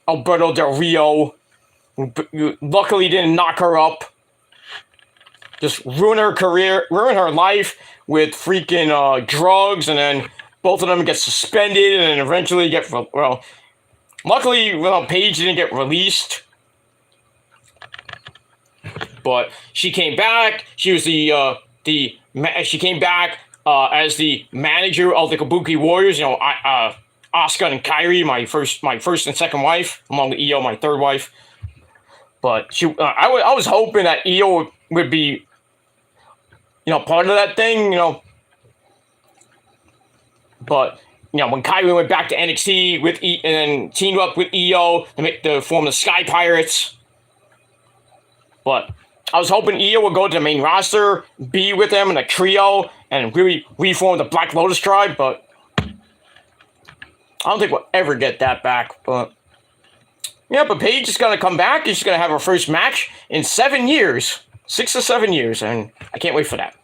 Alberto Del Rio, who luckily didn't knock her up. Just ruin her career, ruin her life with freaking drugs, and then both of them get suspended, and then eventually luckily, Paige didn't get released. But she came back. She was she came back as the manager of the Kabuki Warriors. Asuka and Kairi, my first and second wife, along with Io, my third wife. But I was hoping that Io would be, part of that thing, But when Kairi went back to NXT and then teamed up with Io to form the Sky Pirates. But I was hoping Io would go to the main roster, be with them in a trio, and really reform the Black Lotus tribe. But I don't think we'll ever get that back. But but Paige is gonna come back, and she's gonna have her first match in 7 years, 6 to 7 years, and I can't wait for that.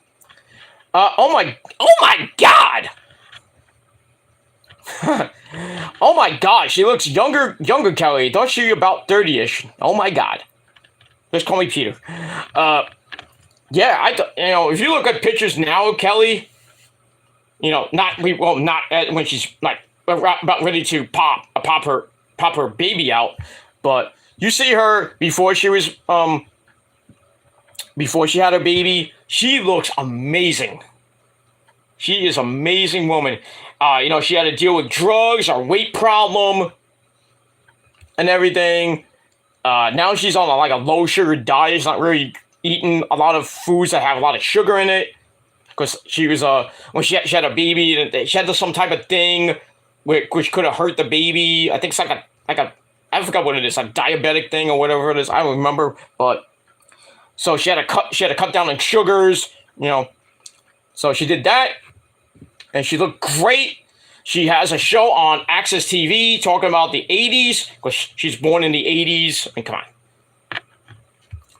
Oh my God! Oh my God, she looks younger, Kelly. I thought she was about 30-ish. Oh my God. Just call me Peter. If you look at pictures now of Kelly, not when she's about ready to pop her baby out, but you see her before she was before she had her baby. She looks amazing. She is an amazing woman. She had to deal with drugs, her weight problem, and everything. Now she's on a low sugar diet. She's not really eating a lot of foods that have a lot of sugar in it. Because she was when she had a baby, she had some type of thing which could have hurt the baby. I think it's I forgot what it is, a diabetic thing or whatever it is. I don't remember, but so she had to cut down on sugars. So she did that, and she looked great. She has a show on Access TV talking about the 80s, because she's born in the 80s. I mean, come on.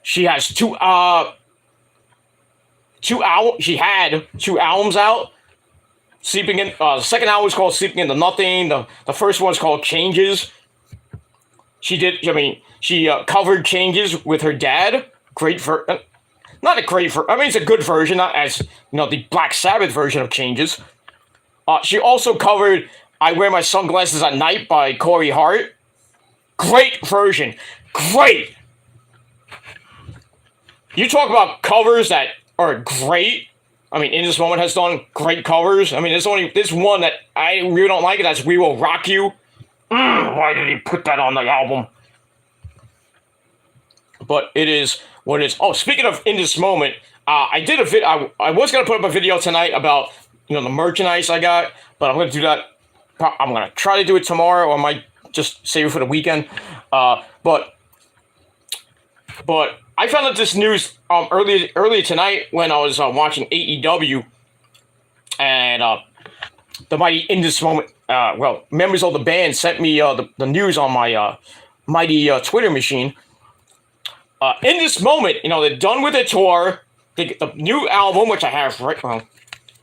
She has two albums. She had 2 albums out. The second album was called Sleeping into Nothing. The first one's called Changes. She covered Changes with her dad. Not a great it's a good version, not as, the Black Sabbath version of Changes. She also covered I Wear My Sunglasses at Night by Corey Hart. Great version. Great. You talk about covers that are great. I mean, In This Moment has done great covers. I mean, there's one that I really don't like. That's We Will Rock You. Why did he put that on the album? But it is what it is. Oh, speaking of In This Moment, I did a video. I was going to put up a video tonight about the merchandise I got, but I'm going to do that. I'm going to try to do it tomorrow, or I might just save it for the weekend. But I found out this news earlier tonight when I was watching AEW, and the mighty in this moment. Well, members of the band sent me the news on my mighty Twitter machine. In this moment, they're done with the tour. The new album, which I have right. Well,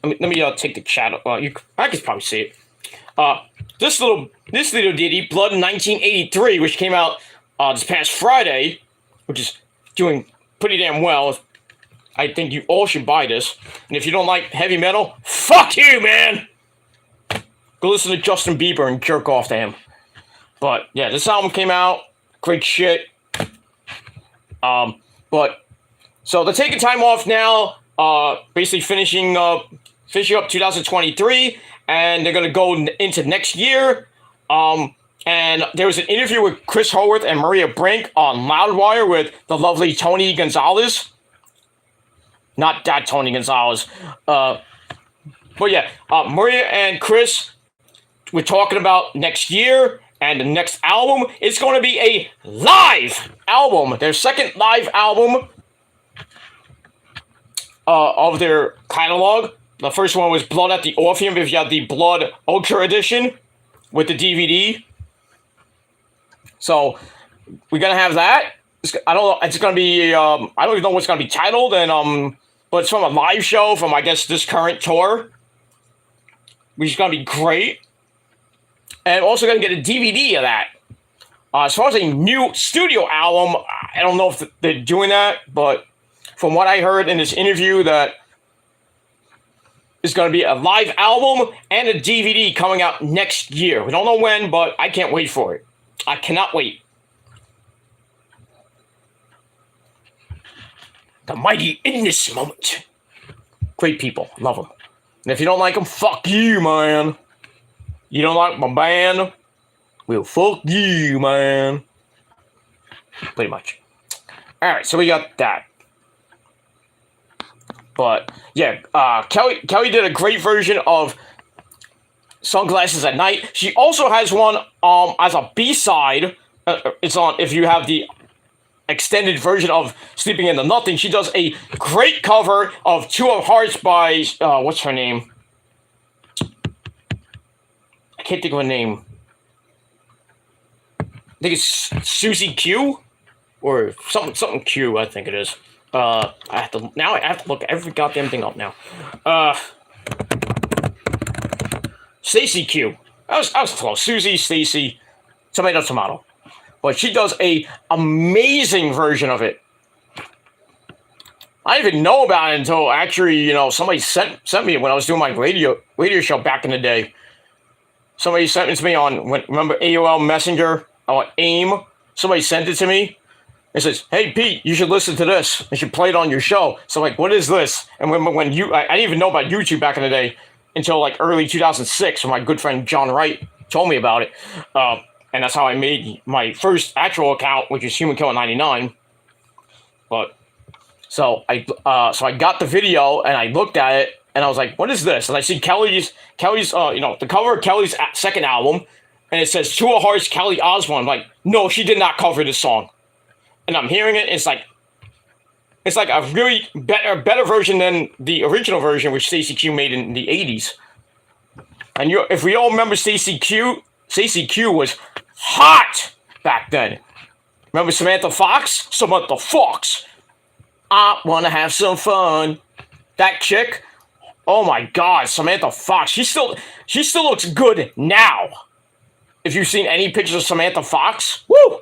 let me take the chat. I can probably see it. This little ditty, Blood 1983, which came out this past Friday, which is doing pretty damn well. I think you all should buy this. And if you don't like heavy metal, fuck you, man. Go listen to Justin Bieber and jerk off to him. But yeah, this album came out. Great shit. But so they're taking time off now. Basically finishing up 2023, and they're gonna go into next year. And there was an interview with Chris Howarth and Maria Brink on Loudwire with the lovely Tony Gonzalez. Not that Tony Gonzalez. But yeah, Maria and Chris were talking about next year and the next album. It's going to be a live album. Their second live album of their catalog. The first one was Blood at the Orpheum, if you have the Blood Ultra Edition with the DVD. So we're going to have that. I don't know. It's going to be, I don't even know what's going to be titled. And but it's from a live show from, I guess, this current tour, which is going to be great. And also going to get a DVD of that. As far as a new studio album, I don't know if they're doing that, but from what I heard in this interview, that it's going to be a live album and a DVD coming out next year. We don't know when, but I can't wait for it. I cannot wait. The mighty in this moment. Great people. Love them. And if you don't like them, fuck you, man. You don't like my band? Well, fuck you, man. Pretty much. Alright, so we got that. But, yeah, Kelly did a great version of Sunglasses at Night. She also has one as a B-side. It's on, if you have the extended version of Sleeping in the Nothing. She does a great cover of Two of Hearts by, what's her name? I can't think of her name. I think it's Susie Q? Or something Q, I think it is. I have to look every goddamn thing up now. Stacy Q. I was close. Susie, Stacy, tomato. But she does a amazing version of it. I didn't even know about it until actually, somebody sent me when I was doing my radio show back in the day. Somebody sent it to me on, remember AOL Messenger or AIM? Somebody sent it to me. It says, "Hey Pete, you should listen to this. You should play it on your show." So like, what is this? And I didn't even know about YouTube back in the day until like early 2006 when my good friend John Wright told me about it. And that's how I made my first actual account, which is Human Killer 99. But so I got the video and I looked at it and I was like, "What is this?" And I see Kelly's the cover of Kelly's second album, and it says Two of Hearts, Kelly Osbourne. I'm like, no, she did not cover this song. And I'm hearing it. It's like a really better version than the original version, which Stacey Q made in the 80s. And if we all remember Stacey Q was hot back then. Remember Samantha Fox? Samantha Fox. I want to have some fun. That chick. Oh my God, Samantha Fox. She still looks good now. If you've seen any pictures of Samantha Fox, woo!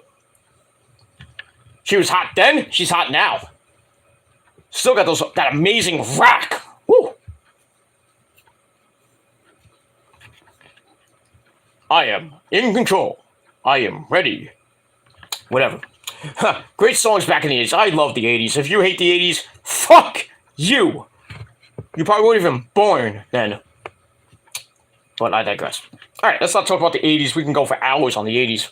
She was hot then. She's hot now. Still got that amazing rack. Woo! I am in control. I am ready. Whatever. Great songs back in the 80s. I love the 80s. If you hate the 80s, fuck you. You probably weren't even born then. But I digress. Alright, let's not talk about the 80s. We can go for hours on the 80s.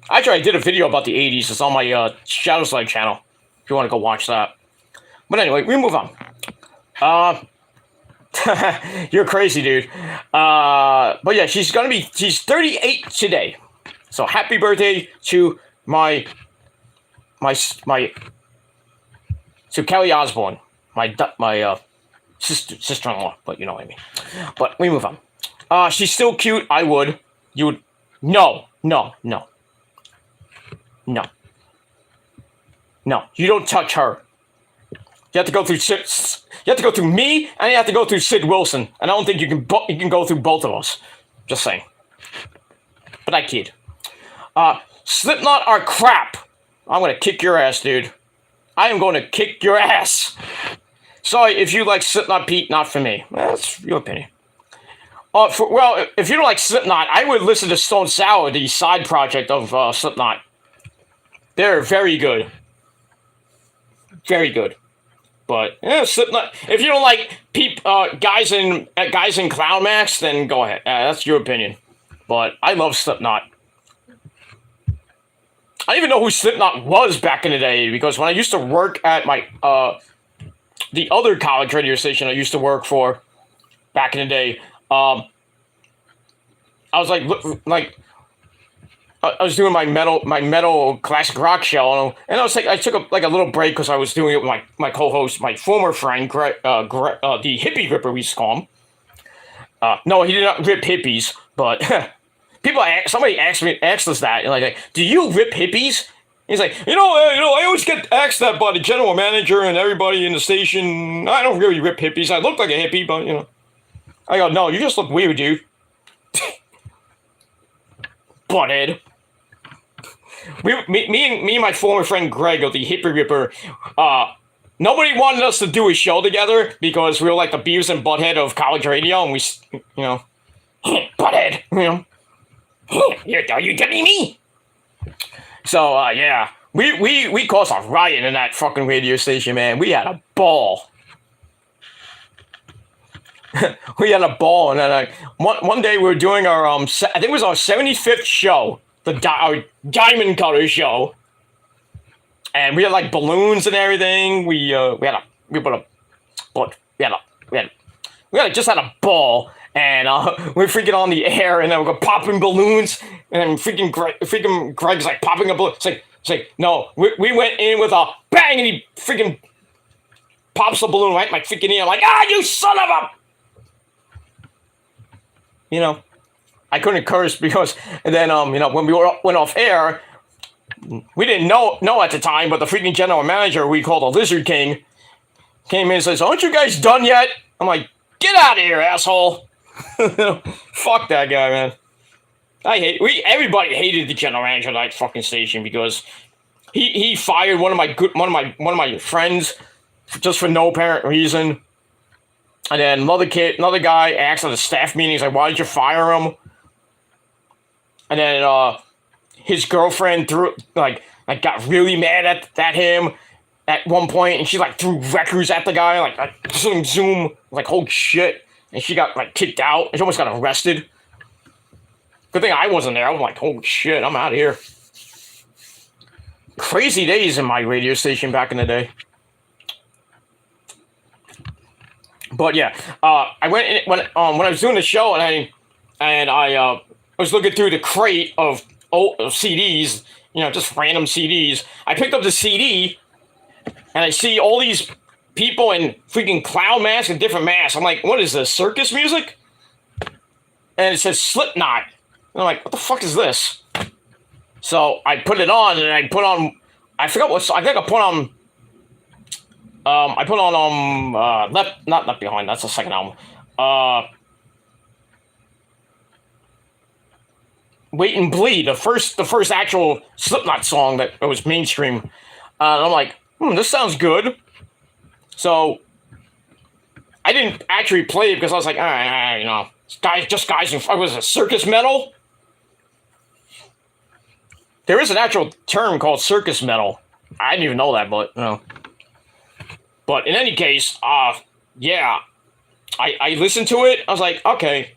Actually, I did a video about the 80s. It's on my Shadows Light channel. If you want to go watch that. But anyway, we move on. You're crazy, dude. But yeah, she's 38 today. So happy birthday to to Kelly Osbourne, my sister-in-law, but you know what I mean. But we move on. She's still cute. I would. You would. No. No. No. No. No. You don't touch her. You have to go through Sid. You have to go through me, and you have to go through Sid Wilson. And I don't think you can. You can go through both of us. Just saying. But I kid. Slipknot are crap. I'm gonna kick your ass, dude. I am going to kick your ass. Sorry if you like Slipknot, Pete. Not for me. That's your opinion. Well, if you don't like Slipknot, I would listen to Stone Sour, the side project of Slipknot. They're very good. Very good. But yeah, Slipknot. If you don't like guys in clown masks, then go ahead. That's your opinion. But I love Slipknot. I didn't even know who Slipknot was back in the day, because when I used to work at my the other college radio station I used to work for back in the day, I was I was doing my metal classic rock show, and I took a little break because I was doing it with my co-host, my former friend, the hippie ripper, we used to call him. No, he did not rip hippies, but somebody asked us that, like, do you rip hippies? He's like, I always get asked that by the general manager and everybody in the station. I don't really rip hippies. I look like a hippie, but I go, no, you just look weird, dude. Butthead. Me and my former friend Greg of the Hippie Ripper, nobody wanted us to do a show together because we were like the Beavis and Butthead of college radio, and we, Butthead, are you getting me? So, yeah, we caused a riot in that fucking radio station, man. We had a ball. We had a ball, and then one day we were doing our I think it was our 75th show, our Diamond Cutter show, and we had like balloons and everything. We just had a ball, and we're freaking on the air, and then we're popping balloons, and then freaking Greg's like popping a balloon. It's like no, we went in with a bang, and he freaking pops the balloon right in my freaking ear. I'm like, you son of a. I couldn't curse because, and then, when we went off air, we didn't know at the time, but the freaking general manager we called the Lizard King came in and says, aren't you guys done yet? I'm like, get out of here, asshole. Fuck that guy, man. Everybody hated the general manager of that fucking station because he fired one of my friends just for no apparent reason. And then another guy asked at the staff meeting, he's like, why did you fire him? And then his girlfriend got really mad at him at one point, and she threw records at the guy, like zoom, like holy shit. And she got kicked out, and she almost got arrested. Good thing I wasn't there. I was like, holy shit, I'm out of here. Crazy days in my radio station back in the day. But yeah, I went in when I was doing the show, and I was looking through the crate of old CDs, just random CDs. I picked up the CD, and I see all these people in freaking clown masks and different masks. I'm like, what is this, circus music? And it says Slipknot. And I'm like, what the fuck is this? So I put it on, and I put on, I forgot what, I think I put on. Left Behind. That's the second album. Wait and Bleed, the first actual Slipknot song that was mainstream. And I'm like, this sounds good. So I didn't actually play it because I was like, all right, guys. Was it circus metal? There is an actual term called circus metal. I didn't even know that, but But in any case, yeah, I listened to it. I was like, okay,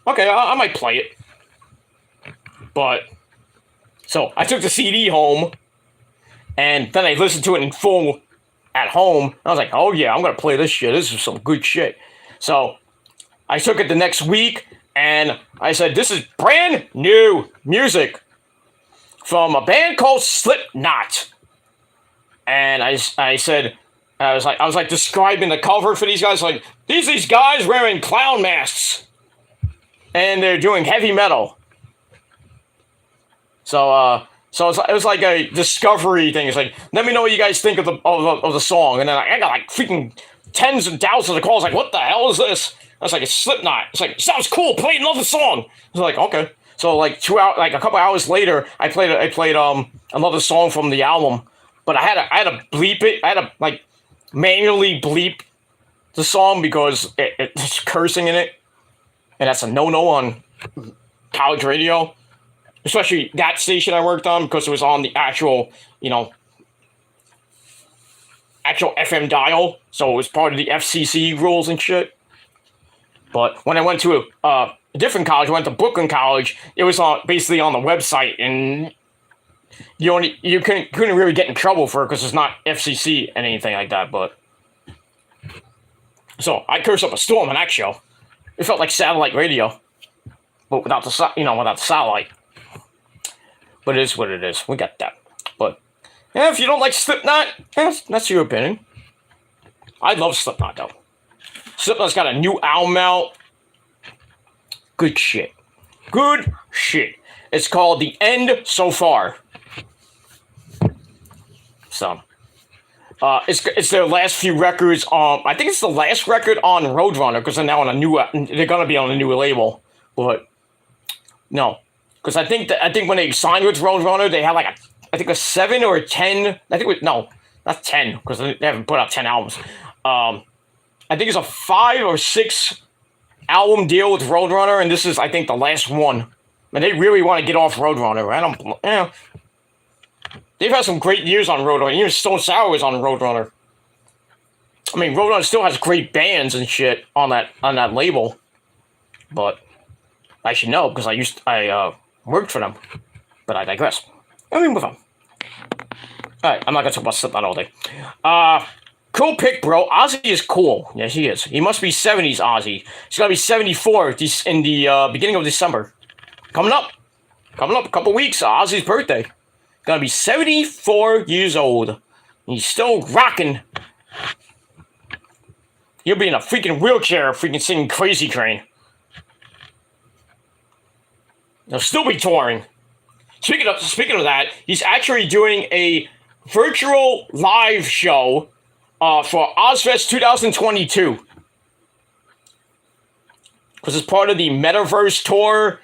I might play it. But, so I took the CD home, and then I listened to it in full at home. I was like, oh yeah, I'm going to play this shit. This is some good shit. So I took it the next week, and I said, this is brand new music from a band called Slipknot. And I said, I was like describing the cover for these guys, like, these guys wearing clown masks. and they're doing heavy metal. So it was like a discovery thing. It's like, let me know what you guys think of the song, and then I got like freaking tens and thousands of calls. Like, what the hell is this? I was like, it's Slipknot. It's like, sounds cool. Play another song. I was like, okay. So like a couple hours later, I played another song from the album, but I had to bleep it. I had to like manually bleep the song because it's cursing in it, and that's a no on college radio, especially that station I worked on because it was on the actual actual FM dial, so it was part of the FCC rules and shit. But when I went to a different college, I went to Brooklyn College, it was basically on the website, and you couldn't really get in trouble for it because it's not FCC and anything like that. But so I cursed up a storm on that show. It felt like satellite radio, but without the satellite. But it is what it is. We got that. But yeah, if you don't like Slipknot, that's your opinion. I love Slipknot though. Slipknot's got a new album out. Good shit. Good shit. It's called The End So Far. So, it's their last few records. I think it's the last record on Roadrunner because they're now on they're gonna be on a new label. But no, because I think when they signed with Roadrunner, they had like a 7 or a 10. Not 10 because they haven't put out 10 albums. I think it's a 5 or 6 album deal with Roadrunner, and this is, I think, the last one. And they really want to get off Roadrunner. They've had some great years on Roadrunner. Even Stone Sour was on Roadrunner. I mean, Roadrunner still has great bands and shit on that label. But I should know because I worked for them. But I digress. Let me move on. Alright, I'm not gonna talk about Slipknot all day. Cool pick, bro. Ozzy is cool. Yes, he is. He must be 70s Ozzy. He's gonna be 74 in the beginning of December. Coming up a couple weeks. Ozzy's birthday. Gonna be 74 years old. He's still rocking. He'll be in a freaking wheelchair, freaking singing Crazy Train. He'll still be touring. Speaking of that, he's actually doing a virtual live show for Ozfest 2022. Because it's part of the Metaverse tour.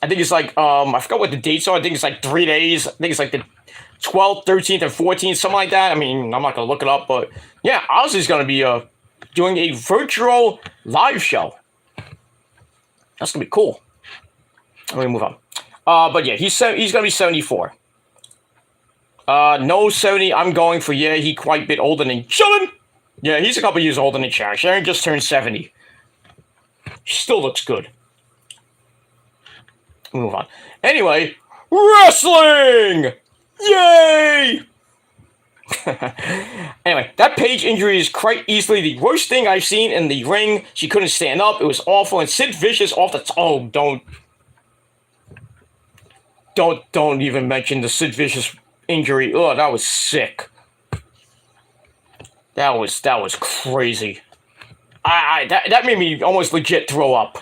I think it's like, I forgot what the dates are. I think it's like 3 days. I think it's like the 12th, 13th, and 14th, something like that. I mean, I'm not going to look it up, but yeah, Ozzy's going to be doing a virtual live show. That's going to be cool. I'm going to move on. But yeah, he's going to be 74. No 70, I'm going for, yeah, he quite a bit older than Sharon. Yeah, he's a couple years older than Sharon. Sharon just turned 70. She still looks good. Move on. Anyway, wrestling! Yay! Anyway, that Paige injury is quite easily the worst thing I've seen in the ring. She couldn't stand up. It was awful. And Sid Vicious off the... Don't even mention the Sid Vicious injury. Oh, that was sick. That was crazy. That made me almost legit throw up.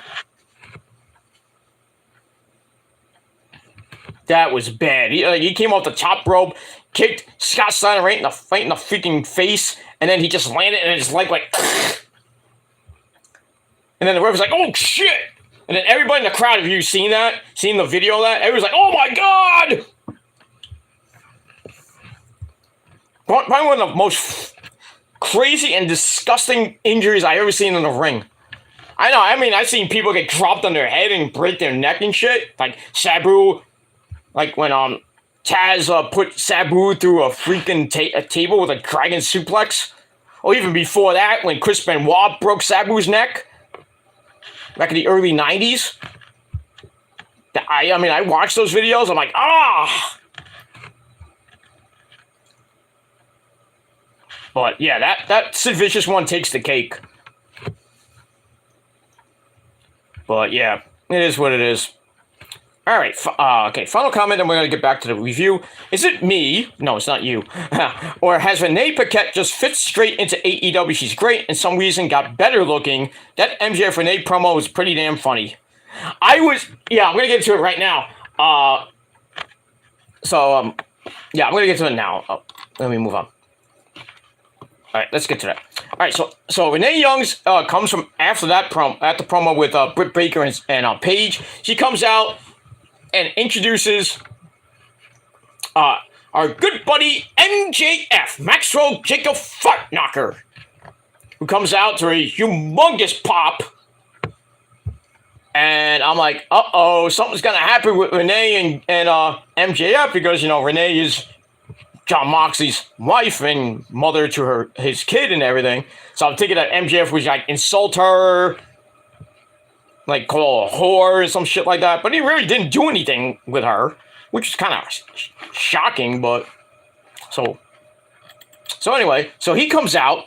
That was bad. He came off the top rope, kicked Scott Steiner right in the freaking face, and then he just landed and his leg like... And then the ref was like, oh shit! And then everybody in the crowd, have you seen the video of that? Everyone's like, oh my god! Probably one of the most crazy and disgusting injuries I've ever seen in the ring. I know, I mean, I've seen people get dropped on their head and break their neck and shit. Like Sabu, like when Taz put Sabu through a freaking table with a dragon suplex. Or even before that, when Chris Benoit broke Sabu's neck. Back in the early 90s. I watched those videos, I'm like, ah! But yeah, that Sid Vicious one takes the cake. But yeah, it is what it is. Alright, okay, final comment, and we're going to get back to the review. Is it me? No, it's not you. Or has Renee Paquette just fit straight into AEW? She's great, and some reason got better looking. That MJF Renee promo was pretty damn funny. Yeah, I'm gonna get to it right now. Yeah, I'm gonna get to it now. Let me move on. All right, let's get to that. All right, so Renee Young's comes from after that at the promo with Britt Baker and Paige. She comes out and introduces our good buddy MJF, Maxwell Jacob Fartknocker, who comes out to a humongous pop. And I'm like, uh-oh, something's gonna happen with Renee and MJF, because Renee is Jon Moxley's wife and mother to his kid and everything. So I'm thinking that MJF was like insult her, like call her a whore or some shit like that. But he really didn't do anything with her, which is kind of shocking. But so anyway, so he comes out,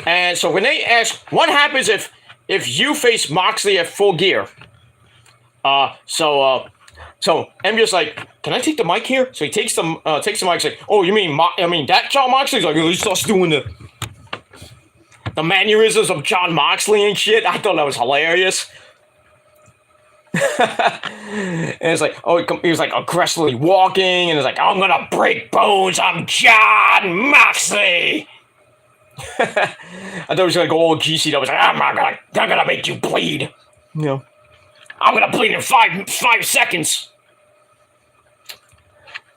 and so Renee asks, "What happens if you face Moxley at Full Gear?" So MJ's like, "Can I take the mic here?" So he takes the mic. He's like, "Oh, you mean that Jon Moxley?" He's like, "He starts doing the mannerisms of Jon Moxley and shit." I thought that was hilarious. And it's like, he was like aggressively walking, and it's like, "I'm gonna break bones. I'm Jon Moxley." I thought he was gonna go all GC. I was like, I'm gonna make you bleed. I'm gonna bleed in five seconds.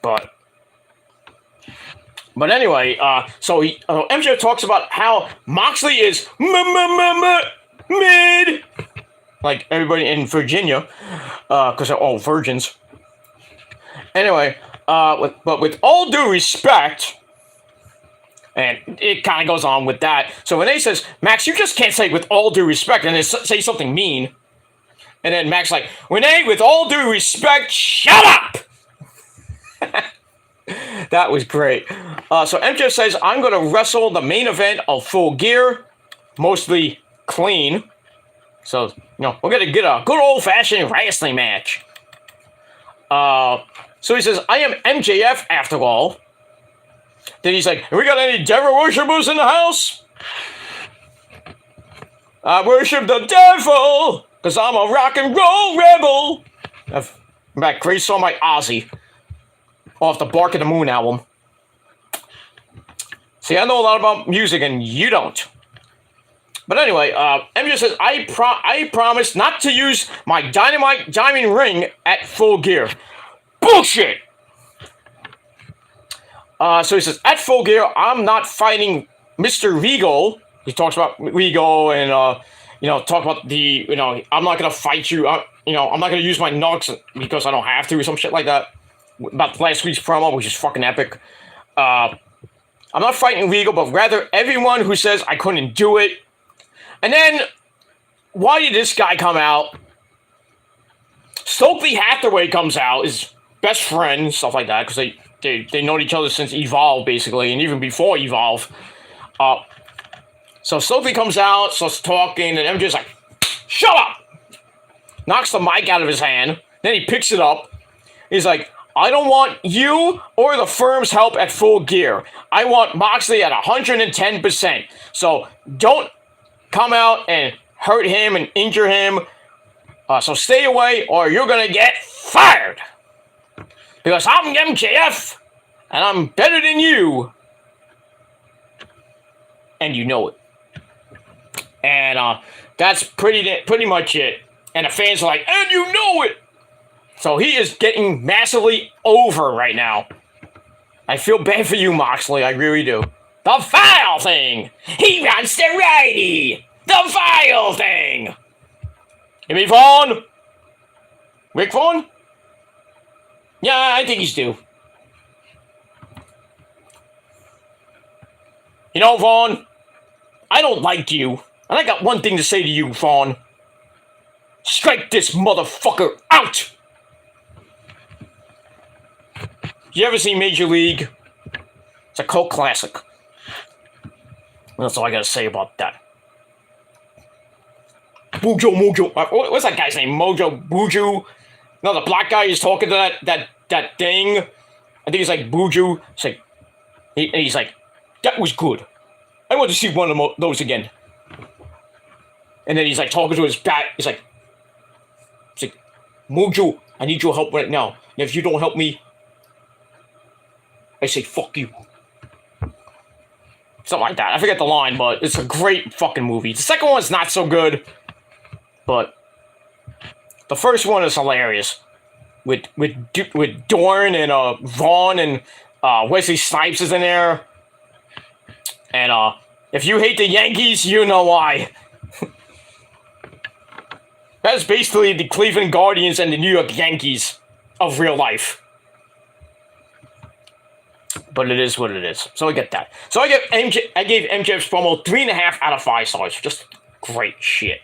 But anyway, so MJF talks about how Moxley is mid, like everybody in Virginia, because they're all virgins. Anyway, but with all due respect. And it kind of goes on with that. So Renee says, "Max, you just can't say with all due respect and then say something mean." And then Max like, "Renee, with all due respect, shut up!" That was great. So MJF says, "I'm going to wrestle the main event of Full Gear, mostly clean. So, we're going to get a good old-fashioned wrestling match." So he says, "I am MJF after all." Then he's like, "We got any devil worshippers in the house?" "I worship the devil, because I'm a rock and roll rebel." I'm back, great song by Ozzy, off the Bark of the Moon album. See, I know a lot about music, and you don't. But anyway, MJ says, I promise not to use my Dynamite Diamond Ring at Full Gear." Bullshit! So he says, "At Full Gear, I'm not fighting Mr. Regal." He talks about Regal and, talk about the, I'm not going to fight you. I'm not going to use my nugs because I don't have to, or some shit like that. About last week's promo, which is fucking epic. "I'm not fighting Regal, but rather everyone who says I couldn't do it." And then, why did this guy come out? Stokely Hathaway comes out, his best friend, stuff like that, because they know each other since Evolve, basically, and even before Evolve. So Stokely comes out, starts talking, and MJ's like, "Shut up!" Knocks the mic out of his hand. Then he picks it up. He's like, "I don't want you or the firm's help at Full Gear. I want Moxley at 110%. So don't come out and hurt him and injure him. So stay away or you're going to get fired. Because I'm MJF, and I'm better than you. And you know it." And that's pretty much it. And the fans are like, "And you know it!" So he is getting massively over right now. I feel bad for you, Moxley. I really do. The Vile Thing! He wants the righty! The Vile Thing! You mean Vaughn? Rick Vaughn? Yeah, I think he's due. Vaughn, I don't like you. And I got one thing to say to you, Vaughn. Strike this motherfucker out! You ever seen Major League? It's a cult classic. That's all I gotta say about that. Mojo. What's that guy's name? Mojo Buju? No, the black guy is talking to that thing. I think he's like Buju. It's like, he's like, "That was good. I want to see one of those again." And then he's like talking to his bat. He's like, It's like, Mojo, I need your help right now. And if you don't help me, I say fuck you. Something like that. I forget the line, but it's a great fucking movie. The second one's not so good, but the first one is hilarious. With Dorn and Vaughn and Wesley Snipes is in there. And if you hate the Yankees, you know why. That's basically the Cleveland Guardians and the New York Yankees of real life. But it is what it is. So I get that. So I gave MJF's promo 3.5 out of 5 stars. Just great shit.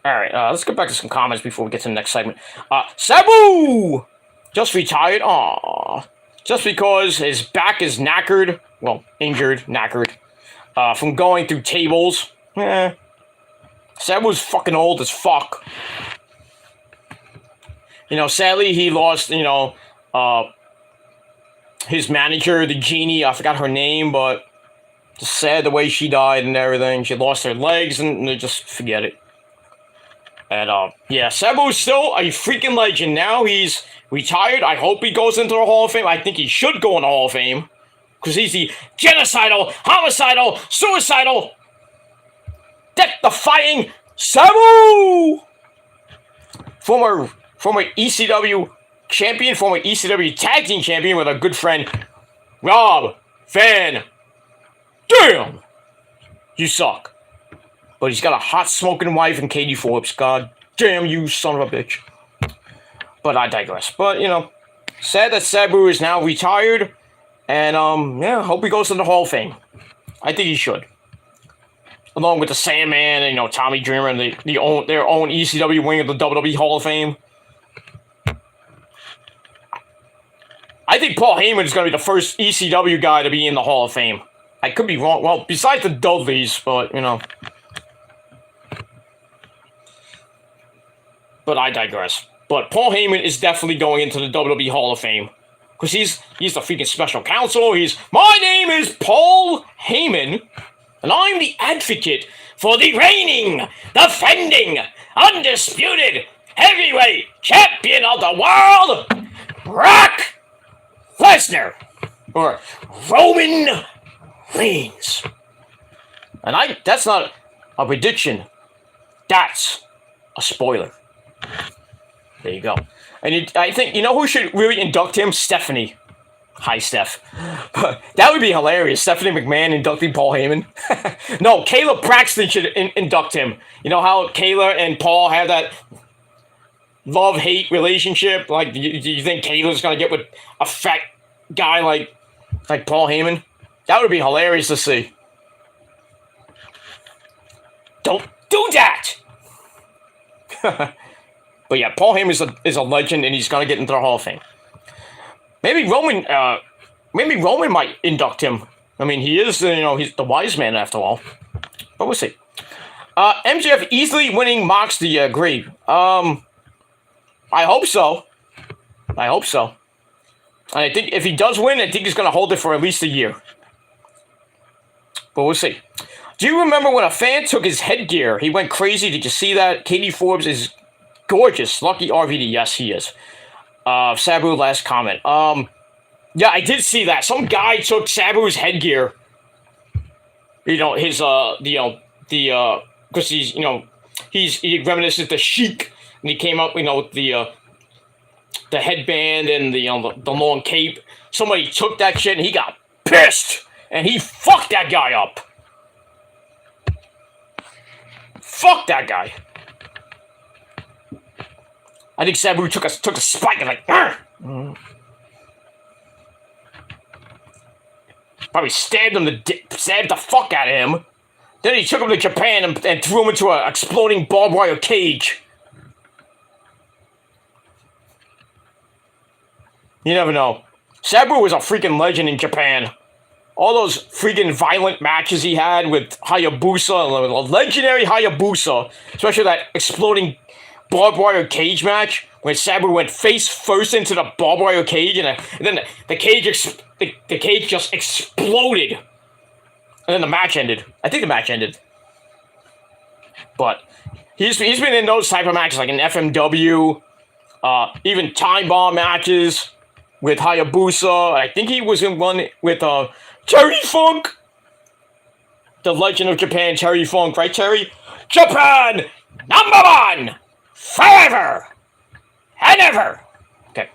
Alright, let's get back to some comments before we get to the next segment. Sabu! Just retired. Aww. Just because his back is knackered. Well, injured, knackered. From going through tables. Sabu's fucking old as fuck. You know, sadly, he lost, you know, his manager, the genie, I forgot her name, but just sad the way she died and everything. She lost her legs and just forget it. And, yeah, Sabu's still a freaking legend now. He's retired. I hope he goes into the Hall of Fame. I think he should go in the Hall of Fame. Because he's the genocidal, homicidal, suicidal, death-defying Sabu! Former ECW champion, former ECW tag team champion with a good friend, Rob Van Dam. You suck. But he's got a hot smoking wife and Katie Forbes. God damn you, son of a bitch. But I digress. But, you know, sad that Sabu is now retired. And, yeah, hope he goes to the Hall of Fame. I think he should. Along with the Sandman and, you know, Tommy Dreamer and their own ECW wing of the WWE Hall of Fame. I think Paul Heyman is going to be the first ECW guy to be in the Hall of Fame. I could be wrong. Well, besides the Dudleys, but, you know. But I digress. But Paul Heyman is definitely going into the WWE Hall of Fame. Because he's the freaking special counsel. My name is Paul Heyman, and I'm the advocate for the reigning, defending, undisputed heavyweight champion of the world, Brock Lesnar, or Roman Reigns. And that's not a prediction. That's a spoiler. There you go. And I think, you know who should really induct him? Stephanie. Hi, Steph. That would be hilarious. Stephanie McMahon inducting Paul Heyman. No, Kayla Braxton should induct him. You know how Kayla and Paul have that love-hate relationship? Like, do you think Kayla's going to get with a fat guy like Paul Heyman? That would be hilarious to see. Don't do that! But yeah, Paul Heyman is a legend, and he's gonna get into the Hall of Fame. Maybe Roman might induct him. I mean, he is, you know, he's the wise man after all. But we'll see. MJF easily winning Mox the grave. I hope so. I hope so. And I think if he does win, I think he's gonna hold it for at least a year. But we'll see. Do you remember when a fan took his headgear? He went crazy. Did you see that? Katie Forbes is gorgeous. Lucky RVD. Yes, he is. Sabu, last comment. Yeah, I did see that. Some guy took Sabu's headgear. You know, his, because he's, you know, he reminisces the Sheik. And he came up, you know, with the headband and the long cape. Somebody took that shit and he got pissed. And he fucked that guy up. Fuck that guy. I think Sabu took a spike and like, probably stabbed the fuck out of him. Then he took him to Japan and threw him into an exploding barbed wire cage. You never know. Sabu was a freaking legend in Japan. All those freaking violent matches he had with Hayabusa, a legendary Hayabusa, especially that exploding barbed wire cage match where Sabu went face first into the barbed wire cage and then the cage just exploded. And then the match ended. I think the match ended. But He's been in those type of matches, like in FMW, even Time Bomb matches with Hayabusa. I think he was in one with Terry Funk, the Legend of Japan, Terry Funk, right, Terry? Japan #1 forever and ever. Okay,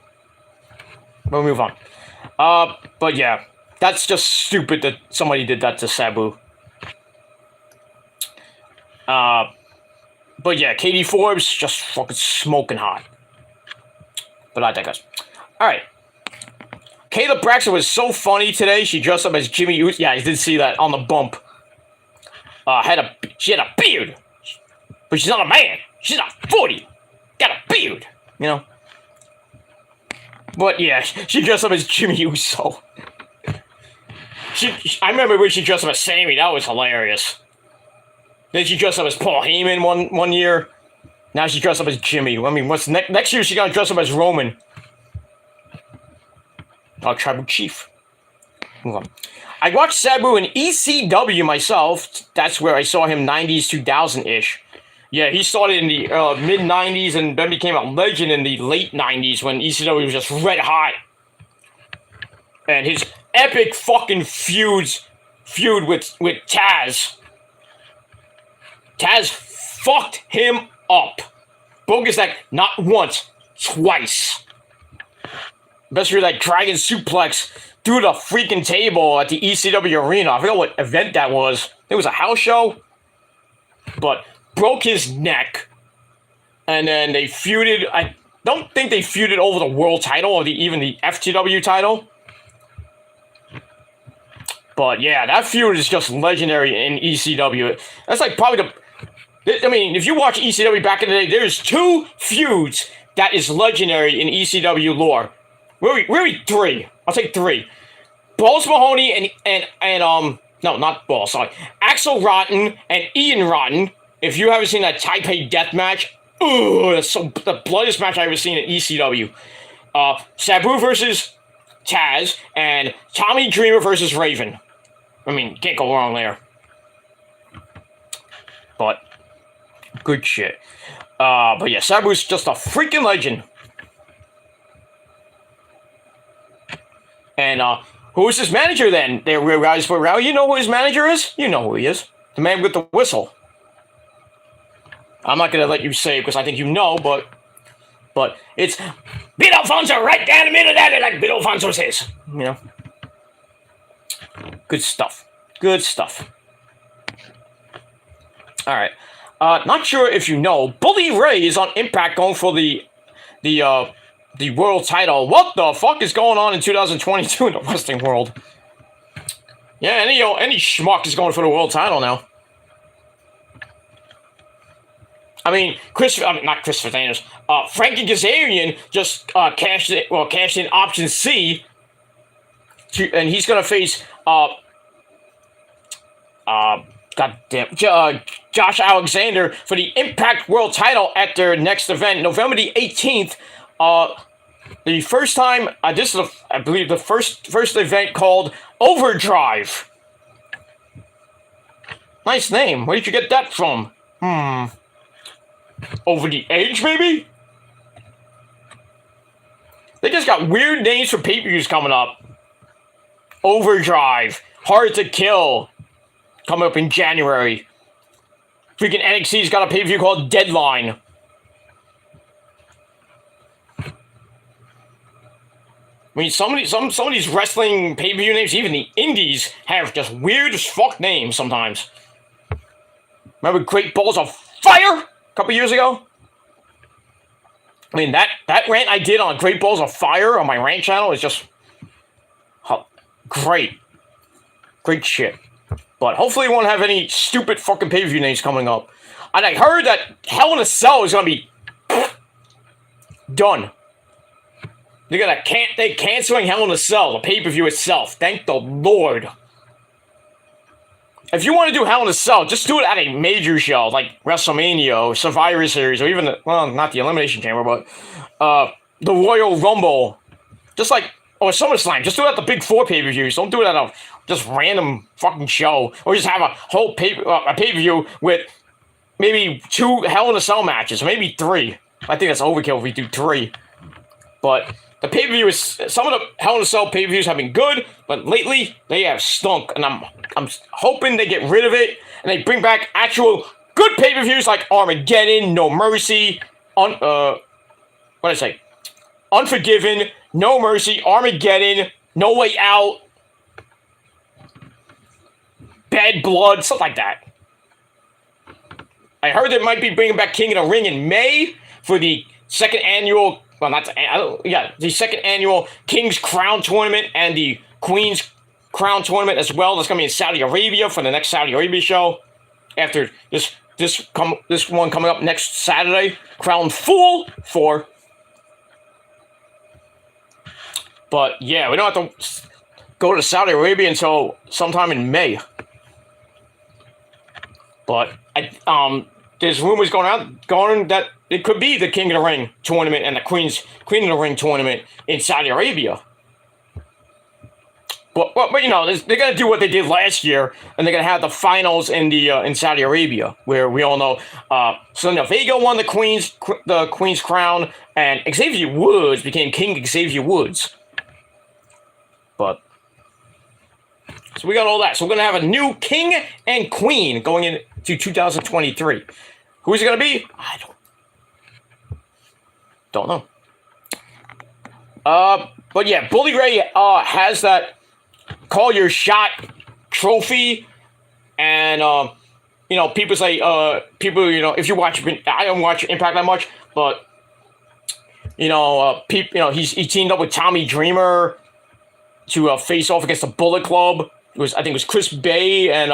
we'll move on. But yeah, that's just stupid that somebody did that to Sabu. But yeah, Katie Forbes just fucking smoking hot. But I digress. Alright. Kayla Braxton was so funny today. She dressed up as Jimmy Uso. Yeah, I did see that on the bump. She had a beard. But she's not a man. She's not 40. Got a beard. You know? But yeah, she dressed up as Jimmy Uso. I remember when she dressed up as Sammy. That was hilarious. Then she dressed up as Paul Heyman one year. Now she dressed up as Jimmy. I mean, what's next year? She's gonna dress up as Roman. Oh, Tribal Chief. Move on. I watched Sabu in ECW myself. That's where I saw him 90s, 2000-ish. Yeah, he started in the mid-90s and then became a legend in the late 90s when ECW was just red hot. And his epic fucking feud with Taz. Taz fucked him up. Bogus like not once, twice. Especially that dragon suplex through the freaking table at the ECW arena. I forgot what event that was. It was a house show. But broke his neck. And then they feuded. I don't think they feuded over the world title or even the FTW title. But yeah, that feud is just legendary in ECW. That's like probably I mean, if you watch ECW back in the day, there's 2 feuds that is legendary in ECW lore. Really 3. I'll take 3. Balls Mahoney and no, not Balls, sorry. Axel Rotten and Ian Rotten. If you haven't seen that Taipei death match, that's the bloodiest match I've ever seen in ECW. Sabu versus Taz and Tommy Dreamer versus Raven. I mean, can't go wrong there. But good shit. But yeah, Sabu's just a freaking legend. And who's his manager then? There, you know who his manager is? You know who he is. The man with the whistle. I'm not gonna let you say it because I think you know, but it's Beat Alfonso right down the middle of that, like Beat Alfonso says. You know. Good stuff. Good stuff. Alright. Not sure if you know, Bully Ray is on Impact going for the world title. What the fuck is going on in 2022 in the wrestling world? Yeah, any schmuck is going for the world title now. I mean, not Christopher Daniels. Frankie Kazarian just cashed in option C, and he's gonna face Josh Alexander for the Impact World Title at their next event, November the 18th. The first time, this is, I believe, the first event called Overdrive. Nice name. Where did you get that from? Over the Edge, maybe? They just got weird names for pay-per-views coming up. Overdrive. Hard to Kill. Coming up in January. Freaking NXT's got a pay-per-view called Deadline. I mean, some of these wrestling pay-per-view names, even the indies, have just weird as fuck names sometimes. Remember Great Balls of Fire? A couple years ago. I mean, that rant I did on Great Balls of Fire on my rant channel is just great. Great shit. But hopefully we won't have any stupid fucking pay-per-view names coming up. And I heard that Hell in a Cell is going to be done. They're canceling Hell in a Cell, the pay-per-view itself. Thank the Lord. If you want to do Hell in a Cell, just do it at a major show, like WrestleMania, or Survivor Series, or even, not the Elimination Chamber, but the Royal Rumble. Just like, or SummerSlam. Just do it at the Big Four pay-per-views. Don't do it at a just random fucking show. Or just have a whole pay-per-view with maybe 2 Hell in a Cell matches, maybe 3. I think that's overkill if we do 3. But the pay-per-view is, some of the Hell in a Cell pay-per-views have been good, but lately they have stunk, and I'm hoping they get rid of it and they bring back actual good pay-per-views like Armageddon, No Mercy, Unforgiven, No Mercy, Armageddon, No Way Out, Bad Blood, stuff like that. I heard they might be bringing back King of the Ring in May for the second annual, the second annual King's Crown Tournament and the Queen's Crown Tournament as well. That's going to be in Saudi Arabia for the next Saudi Arabia show. After this one coming up next Saturday, Crown Full 4. But yeah, we don't have to go to Saudi Arabia until sometime in May. But there's rumors going that it could be the King of the Ring tournament and the Queen of the Ring tournament in Saudi Arabia. But you know, they're gonna do what they did last year, and they're gonna have the finals in Saudi Arabia, where we all know Selena Vega won the Queen's crown, and Xavier Woods became King Xavier Woods. But so we got all that. So we're gonna have a new King and Queen going into 2023. Who's it gonna be? I don't know. But yeah, Bully Ray has that Call Your Shot trophy, and you know, people say you know, if you watch, I don't watch Impact that much, but you know, he teamed up with Tommy Dreamer to face off against the Bullet Club. I think it was Chris Bay and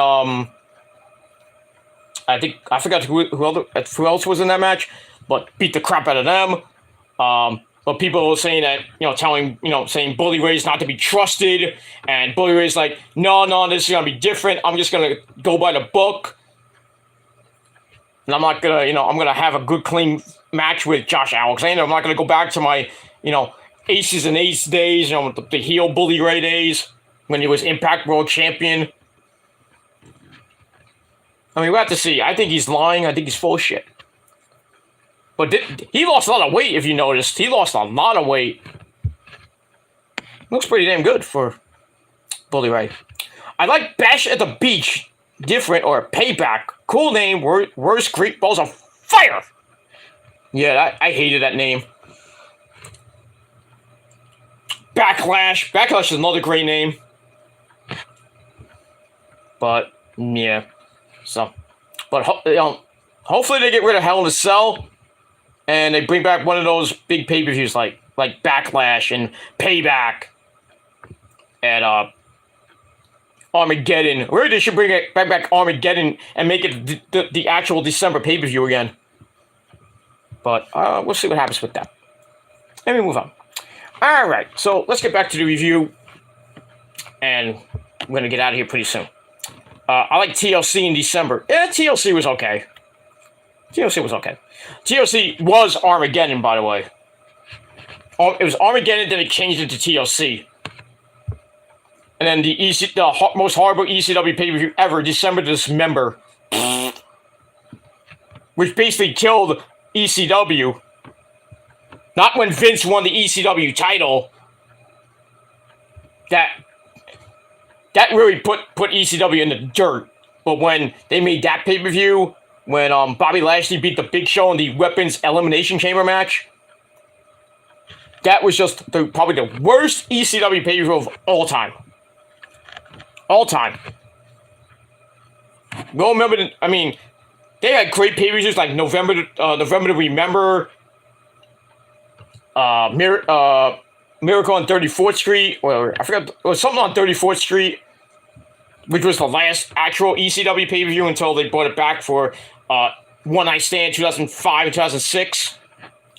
I forgot who else was in that match, but beat the crap out of them. But people were saying that, you know, saying Bully Ray's not to be trusted, and Bully Ray's like, no, this is gonna be different. I'm just gonna go by the book, and I'm not gonna, I'm gonna have a good, clean match with Josh Alexander. I'm not gonna go back to my, Aces and Eights days, the heel Bully Ray days when he was Impact World Champion. I mean, we'll have to see. I think he's lying. I think he's full of shit. But he lost a lot of weight, if you noticed. He lost a lot of weight. Looks pretty damn good for Bully Ray. I like Bash at the Beach. Different, or Payback. Cool name. Worst Greek Balls of Fire. Yeah, I hated that name. Backlash. Backlash is another great name. But, yeah. So, but hopefully they get rid of Hell in a Cell. And they bring back one of those big pay-per-views like Backlash and Payback and Armageddon. Or they should bring back Armageddon and make it the actual December pay-per-view again. But we'll see what happens with that. Let me move on. All right, so let's get back to the review. And we're going to get out of here pretty soon. I like TLC in December. Yeah, TLC was okay. TLC was okay. TLC was Armageddon, by the way. It was Armageddon, then it changed it to TLC. And then the most horrible ECW pay-per-view ever, December to Dismember. Which basically killed ECW. Not when Vince won the ECW title. That really put ECW in the dirt. But when they made that pay-per-view, when Bobby Lashley beat the Big Show in the Weapons Elimination Chamber match, that was just probably the worst ECW pay-per-view of all time. All time. We'll remember, they had great pay-per-views like November to Remember, Miracle on 34th Street, or I forgot, it was something on 34th Street, which was the last actual ECW pay-per-view until they brought it back for One Night Stand 2005 and 2006,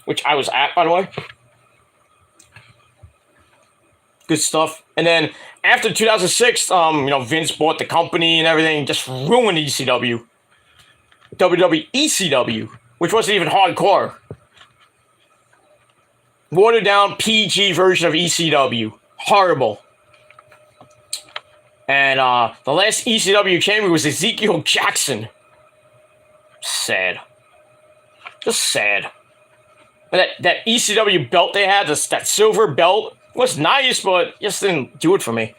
which I was at, by the way. Good stuff. And then after 2006, Vince bought the company and everything, just ruined ECW. WWE ECW, which wasn't even hardcore. Watered down PG version of ECW. Horrible. And the last ECW champion was Ezekiel Jackson. Sad. Just sad. That ECW belt they had, that silver belt, was nice, but just didn't do it for me.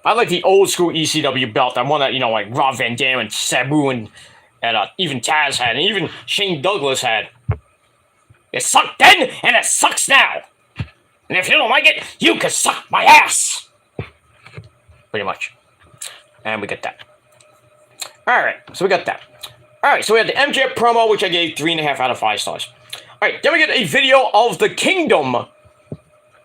I like the old school ECW belt, that one that, like Rob Van Dam and Sabu and even Taz had, and even Shane Douglas had. It sucked then, and it sucks now. And if you don't like it, you can suck my ass. Pretty much. And we get that. Alright, so we got that. Alright, so we had the MJF promo, which I gave 3.5 out of 5 stars. Alright, then we get a video of the Kingdom.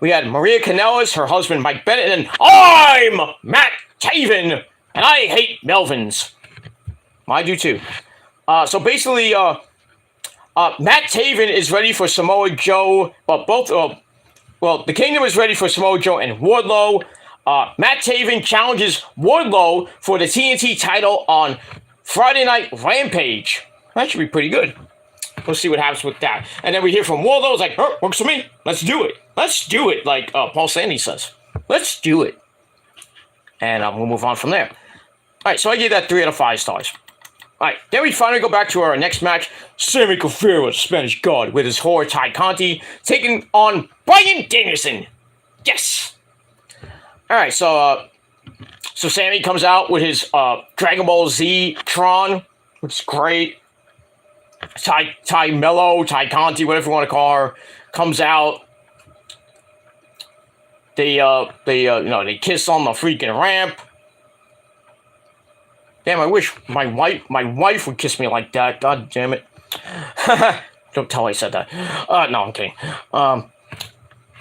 We had Maria Kanellis, her husband Mike Bennett, and I'm Matt Taven, and I hate Melvins. I do too. So basically, Matt Taven is ready for Samoa Joe, but the Kingdom is ready for Samoa Joe and Wardlow. Matt Taven challenges Wardlow for the TNT title on Friday Night Rampage. That should be pretty good. We'll see what happens with that. And then we hear from Wardlow. It's like, works for me. Let's do it. Let's do it, like Paul Sandy says. Let's do it. And we'll move on from there. All right, so I gave that 3 out of 5 stars. All right, then we finally go back to our next match. Sammy Guevara, the Spanish God, with his whore Ty Conti, taking on Bryan Danielson. Yes. All right, so Sammy comes out with his Dragon Ball Z Tron, which is great. Ty Mello, Ty Conti, whatever you want to call her, comes out. They kiss on the freaking ramp. Damn, I wish my wife would kiss me like that. God damn it. Don't tell I said that. No, I'm kidding.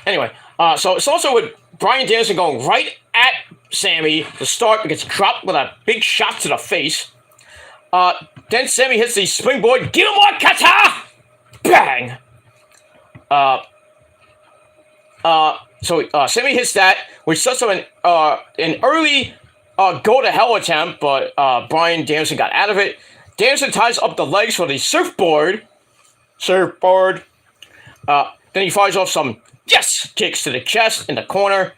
Anyway, so it's also with Bryan Danielson going right at Sammy to start. It gets dropped with a big shot to the face. Then Sammy hits the springboard. Gilmore Kata! Bang! So Sammy hits that, which sets up an early go to hell attempt, but Bryan Danielson got out of it. Danielson ties up the legs for the surfboard. Then he fires off some kicks to the chest in the corner.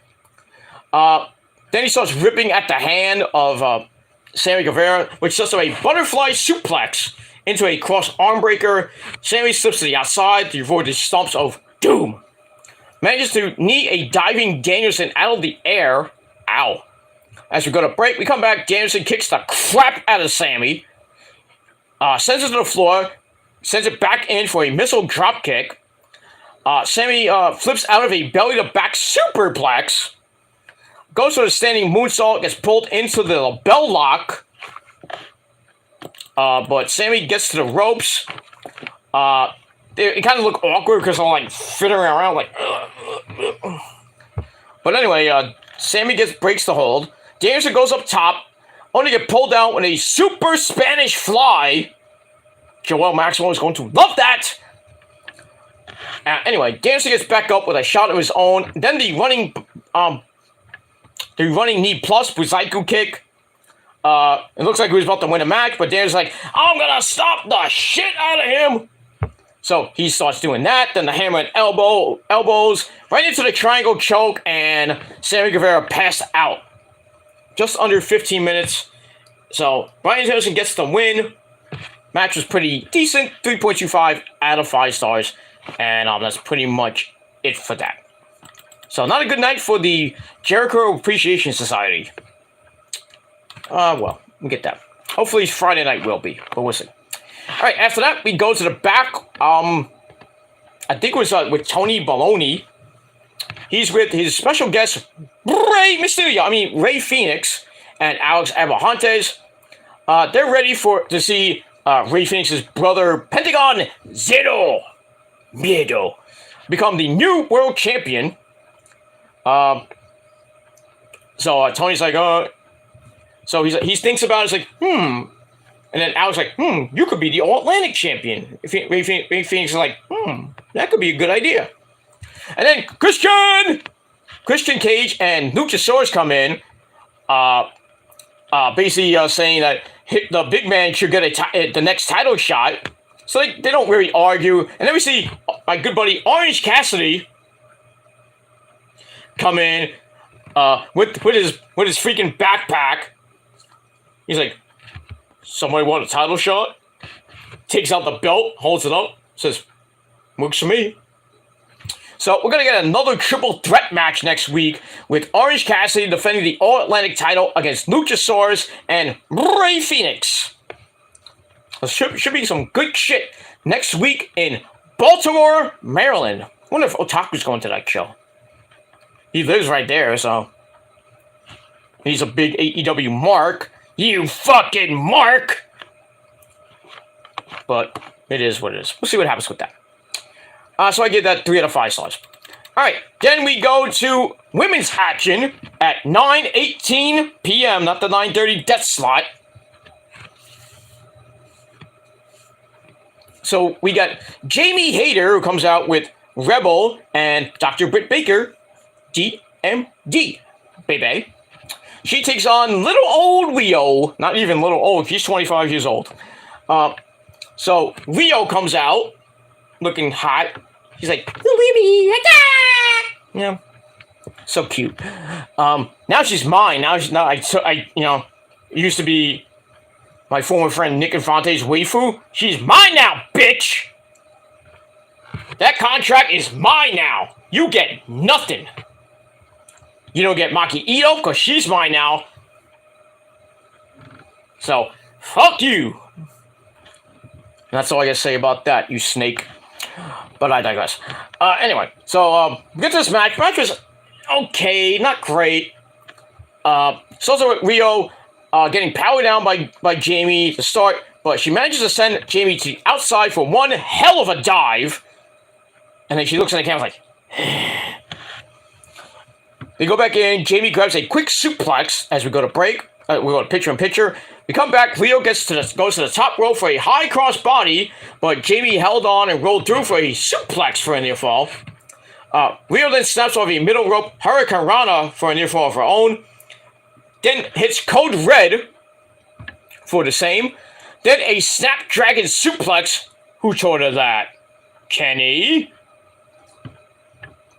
Then he starts ripping at the hand of Sammy Guevara, which sets up a butterfly suplex into a cross arm breaker. Sammy slips to the outside to avoid the stomps of doom. Manages to knee a diving Danielson out of the air. Ow. As we go to break, we come back. Danielson kicks the crap out of Sammy. Sends it to the floor. Sends it back in for a missile drop kick. Sammy flips out of a belly-to-back superplex. Goes for the standing moonsault. Gets pulled into the bell lock. But Sammy gets to the ropes. It kind of looked awkward because I'm like fiddling around like. But anyway, Sammy breaks the hold. Danielson goes up top, only to get pulled out with a super Spanish fly. Joel Maxwell is going to love that. Anyway, Danielson gets back up with a shot of his own. Then the running knee plus Buzaiku kick. It looks like he was about to win a match, but Danielson's like, I'm gonna stop the shit out of him. So he starts doing that. Then the hammer and elbows right into the triangle choke, and Sammy Guevara passed out. Just under 15 minutes. So Bryan Danielson gets the win. Match was pretty decent. 3.25 out of 5 stars. And that's pretty much it for that. So not a good night for the Jericho Appreciation Society. Well, we get that. Hopefully Friday night will be, but we'll see. All right, after that, we go to the back. I think it was with Tony Baloney. He's with his special guest, Ray Phoenix, and Alex Abrahantes. They're ready to see Ray Phoenix's brother, Pentagon Zero Miedo, become the new world champion. So Tony's like, so he thinks about it, he's like, And then Alex like, you could be the All-Atlantic champion. Ray Phoenix is like, that could be a good idea. And then Christian Cage and Luchasaurus come in, basically saying that the big man should get the next title shot. So they don't really argue. And then we see my good buddy Orange Cassidy come in with his freaking backpack. He's like, somebody want a title shot? takes out the belt, holds it up, says, "Works for me." So we're going to get another triple threat match next week with Orange Cassidy defending the All-Atlantic title against Luchasaurus and Rey Fenix. Should be some good shit next week in Baltimore, Maryland. I wonder if Otaku's going to that show. He lives right there, so he's a big AEW mark. You fucking mark! But it is what it is. We'll see what happens with that. So I give that 3 out of 5 stars. Alright, then we go to women's action at 9:18 p.m., not the 9:30 death slot. So we got Jamie Hayter, who comes out with Rebel and Dr. Britt Baker, DMD, baby. She takes on little old Rio, not even little old, she's 25 years old. So Rio comes out, looking hot. He's like, baby, yeah, so cute. Now she's mine. Now I used to be my former friend Nick Infante's waifu. She's mine now, bitch. That contract is mine now. You get nothing. You don't get Maki Ito because she's mine now. So fuck you. That's all I gotta say about that, you snake. But I digress. Anyway, so we get to this match. Match was okay, not great. So Rio getting powered down by Jamie to start, but she manages to send Jamie to the outside for one hell of a dive. And then she looks at the camera like, they go back in. Jamie grabs a quick suplex as we go to break. We go to picture-in-picture. We come back. Leo goes to the top rope for a high cross body, but Jamie held on and rolled through for a suplex for a near fall. Leo then snaps off a middle rope Hurricane Rana for a near fall of her own. Then hits Code Red for the same. Then a Snapdragon suplex. Who told her that? Kenny?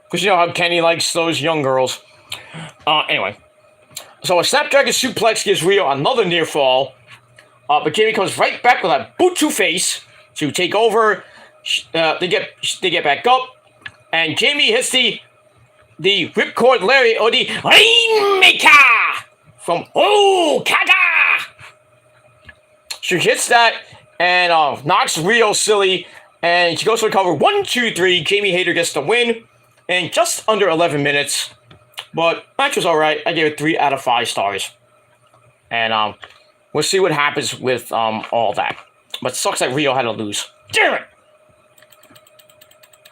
Because you know how Kenny likes those young girls. Anyway. So a Snapdragon suplex gives Rio another near fall. But Jamie comes right back with a boot to face to take over. They get back up. And Jamie hits the Ripcord Lariat or the Rainmaker from Okada. She hits that and knocks Rio silly. And she goes to recover 1, 2, 3. Jamie Hayter gets the win in just under 11 minutes. But match was alright. I gave it 3 out of 5 stars. And we'll see what happens with all that. But it sucks that Rio had to lose. Damn it!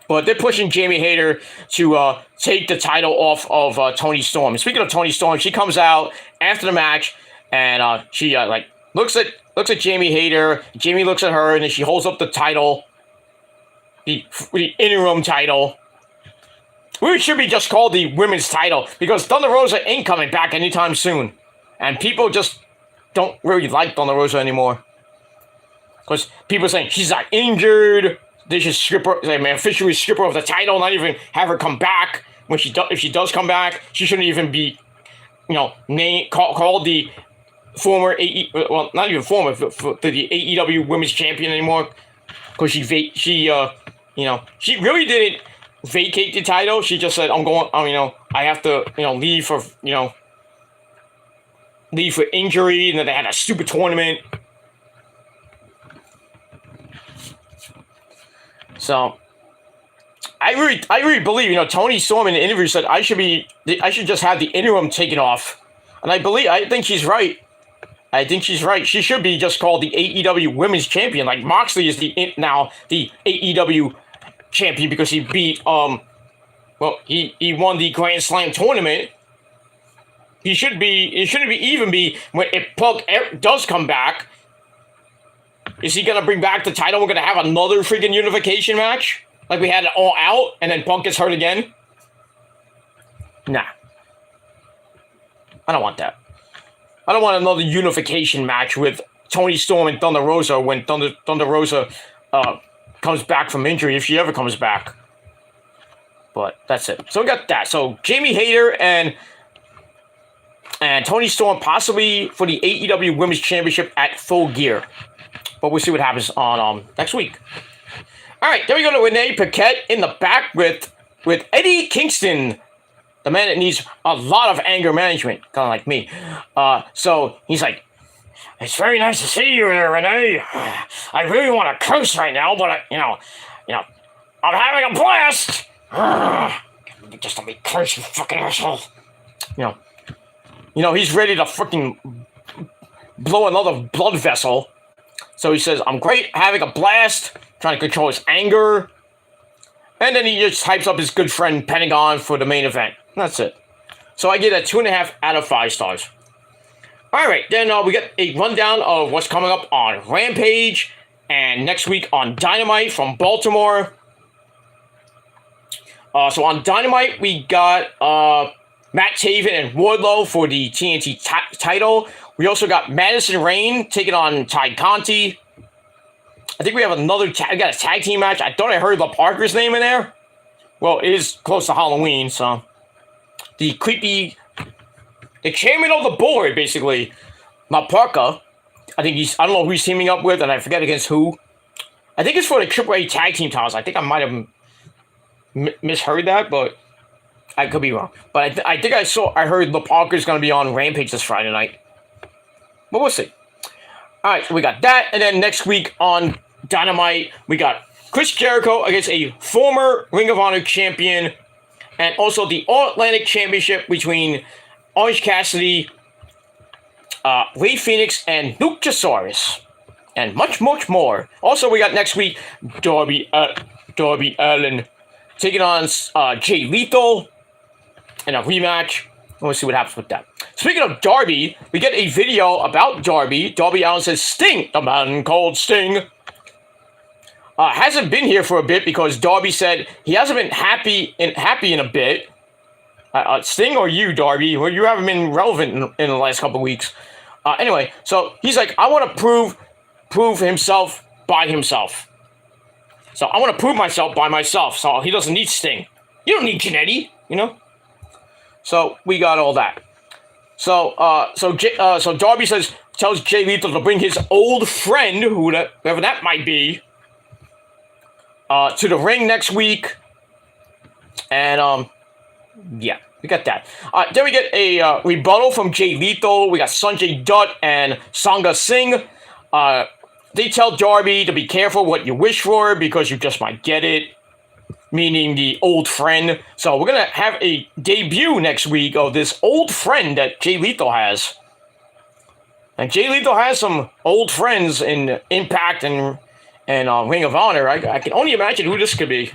But they're pushing Jamie Hayter to take the title off of Toni Storm. And speaking of Toni Storm, she comes out after the match and she looks at Jamie Hayter. Jamie looks at her and then she holds up the title, the interim title. We should be just called the women's title because Thunder Rosa ain't coming back anytime soon. And people just don't really like Thunder Rosa anymore. Because people are saying she's not injured. They should strip her, officially strip her of the title, not even have her come back. If she does come back, she shouldn't even be, called the former not even former, the AEW Women's Champion anymore. Because she really didn't vacate the title. She just said, I have to, leave for injury, and then they had a stupid tournament. So I really believe, Toni Storm in the interview said I should just have the interim taken off. And I think she's right. She should be just called the AEW Women's Champion. Like Moxley is now the AEW champion because he beat he won the Grand Slam tournament. It shouldn't be when if Punk does come back. Is he gonna bring back the title? We're gonna have another freaking unification match like we had it All Out, and then Punk gets hurt again. Nah, I don't want that. I don't want another unification match with Toni Storm and Thunder Rosa when Thunder Rosa comes back from injury, if she ever comes back. But that's it. So we got that. So Jamie Hayter and Toni Storm possibly for the AEW Women's Championship at Full Gear. But we'll see what happens on next week. All right, then we go to Renee Paquette in the back with Eddie Kingston, the man that needs a lot of anger management, kind of like me. So he's like, "It's very nice to see you there, Renee. I really want to curse right now, but I'm having a blast. Just let me curse, you fucking asshole. You know, he's ready to fucking blow another blood vessel. So he says, I'm great, having a blast, trying to control his anger. And then he just hypes up his good friend Pentagon for the main event. That's it. So I get a 2.5 out of 5 stars. All right, then we get a rundown of what's coming up on Rampage and next week on Dynamite from Baltimore. So on Dynamite, we got Matt Taven and Wardlow for the TNT title. We also got Madison Rayne taking on Ty Conti. I think we have another we got a tag team match. I thought I heard the Parker's name in there. Well, it is close to Halloween, so the chairman of the board, basically, not Parker. I don't know who he's teaming up with, and I forget against who. I think it's for the AAA tag team titles. I think I might have misheard that, but I could be wrong. But I think I heard the Parker's going to be on Rampage this Friday night. But we'll see. All right, so we got that, and then next week on Dynamite, we got Chris Jericho against a former Ring of Honor champion, and also the All-Atlantic Championship between Orange Cassidy, Ray Phoenix, and Luchasaurus, and much, much more. Also, we got next week Darby Allin taking on Jay Lethal in a rematch. We'll see what happens with that. Speaking of Darby, we get a video about Darby. Darby Allin says, Sting, the man called Sting, hasn't been here for a bit because Darby said he hasn't been happy in a bit. Sting or you, Darby? Well, you haven't been relevant in the last couple of weeks. Anyway, so he's like, I want to prove himself by himself. So I want to prove myself by myself. So he doesn't need Sting. You don't need Jannetty, you know. So we got all that. So Darby tells Jay Lethal to bring his old friend, whoever that might be, to the ring next week. And yeah, we got that. Then we get a rebuttal from Jay Lethal. We got Sanjay Dutt and Sangha Singh. They tell Darby to be careful what you wish for because you just might get it, meaning the old friend. So we're going to have a debut next week of this old friend that Jay Lethal has. And Jay Lethal has some old friends in Impact and Ring of Honor. I can only imagine who this could be.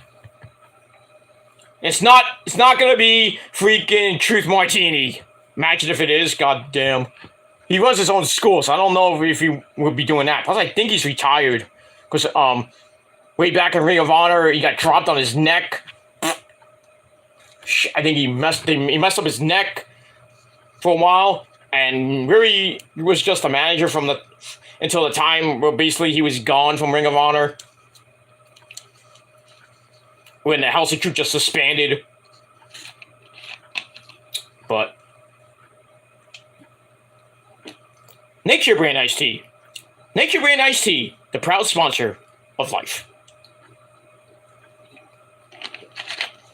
It's not going to be freaking Truth Martini. Imagine if it is, goddamn. He runs his own school, so I don't know if he would be doing that. Plus, I think he's retired. Because way back in Ring of Honor, he got dropped on his neck. I think he messed up his neck for a while. And really, he was just a manager until the time where basically he was gone from Ring of Honor. When the House of Truth just disbanded. But Nature Brand Iced Tea. Nature Brand Iced Tea, the proud sponsor of life.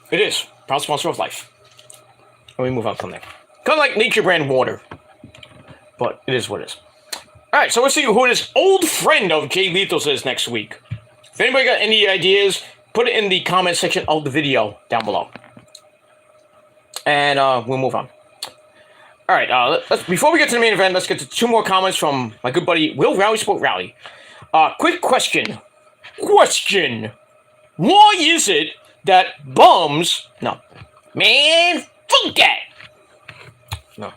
It is. Proud sponsor of life. Let me move on from there. Kind of like Nature Brand water. But it is what it is. Alright, so we'll see who this old friend of Jay Lethal is next week. If anybody got any ideas, put it in the comment section of the video down below. And we'll move on. Alright, before we get to the main event, let's get to 2 more comments from my good buddy Will Rally Sport Rally. Quick question. Why is it that bums... No. Man, fuck that! No.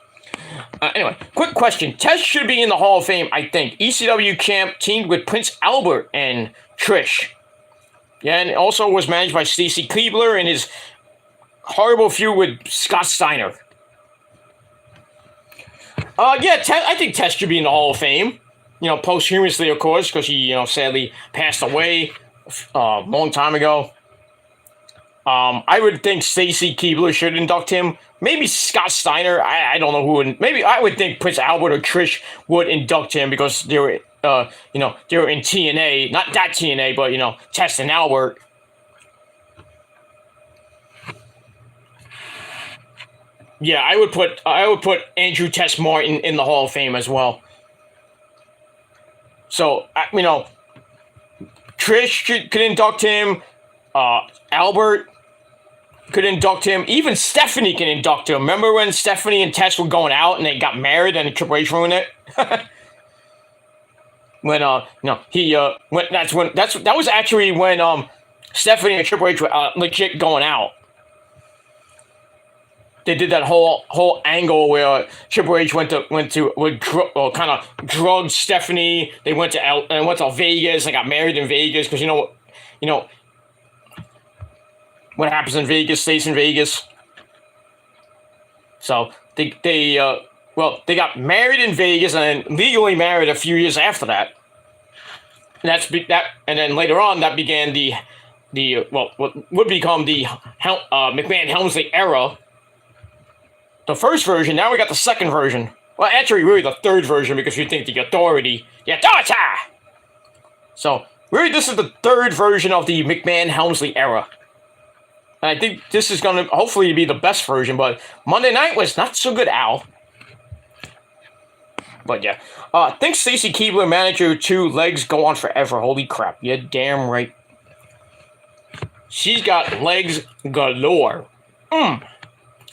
Anyway, quick question. Test should be in the Hall of Fame, I think. ECW champ teamed with Prince Albert and Trish. Yeah, and also was managed by Stacy Keibler in his horrible feud with Scott Steiner. I think Test should be in the Hall of Fame. You know, posthumously, of course, because he, sadly passed away a long time ago. I would think Stacy Keibler should induct him. Maybe Scott Steiner. I don't know who would. Maybe I would think Prince Albert or Trish would induct him because they were they were in TNA, not that TNA, but Test and Albert. Yeah, I would put Andrew Test Martin in the Hall of Fame as well. So Trish could induct him. Albert could induct him. Even Stephanie can induct him. Remember when Stephanie and Tess were going out and they got married and Triple H ruined it? When that was actually when Stephanie and Triple H were legit going out. They did that whole angle where Triple H went to kind of drugged Stephanie. They went to Vegas. They got married in Vegas because what happens in Vegas stays in Vegas. So they got married in Vegas and then legally married a few years after that. And then later on that began what would become the McMahon Helmsley era. The first version. Now we got the second version. Well, actually, really the third version because we think the authority. So really, this is the third version of the McMahon Helmsley era. And I think this is going to hopefully be the best version, but Monday night was not so good, Al. But yeah. Think Stacy Keibler, manager, 2 legs go on forever. Holy crap. You're damn right. She's got legs galore.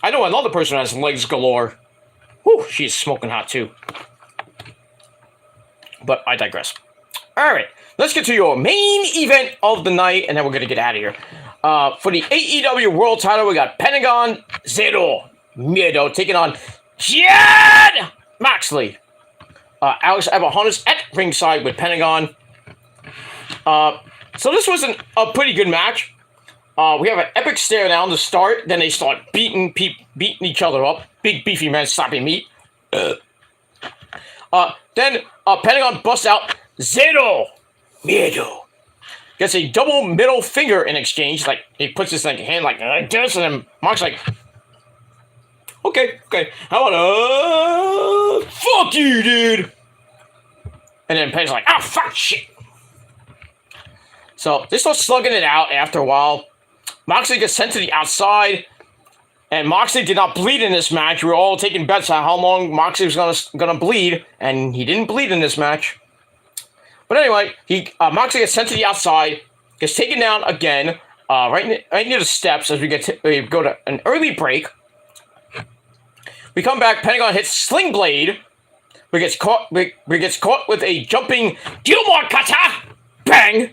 I know another person has legs galore. Whew, she's smoking hot too. But I digress. Alright, let's get to your main event of the night, and then we're going to get out of here. For the AEW World title, we got Pentagon Zero Miedo taking on Jon Moxley. Alex Abrahantes at ringside with Pentagon. So this was a pretty good match. We have an epic stare down to start. Then they start beating each other up. Big beefy men slapping meat. Then Pentagon busts out Zero Miedo. Gets a double middle finger in exchange. Like he puts his hand like this, and then Mark's like, okay, how about fuck you, dude. And then Pentagon's like, fuck shit. So they start slugging it out after a while. Moxley gets sent to the outside, and Moxley did not bleed in this match. We were all taking bets on how long Moxley was gonna bleed, and he didn't bleed in this match. But anyway, Moxley gets sent to the outside, gets taken down again, right near the steps as we go to an early break. We come back. Pentagon hits Sling Blade. We gets caught with a jumping Gilmore Cutter. Bang.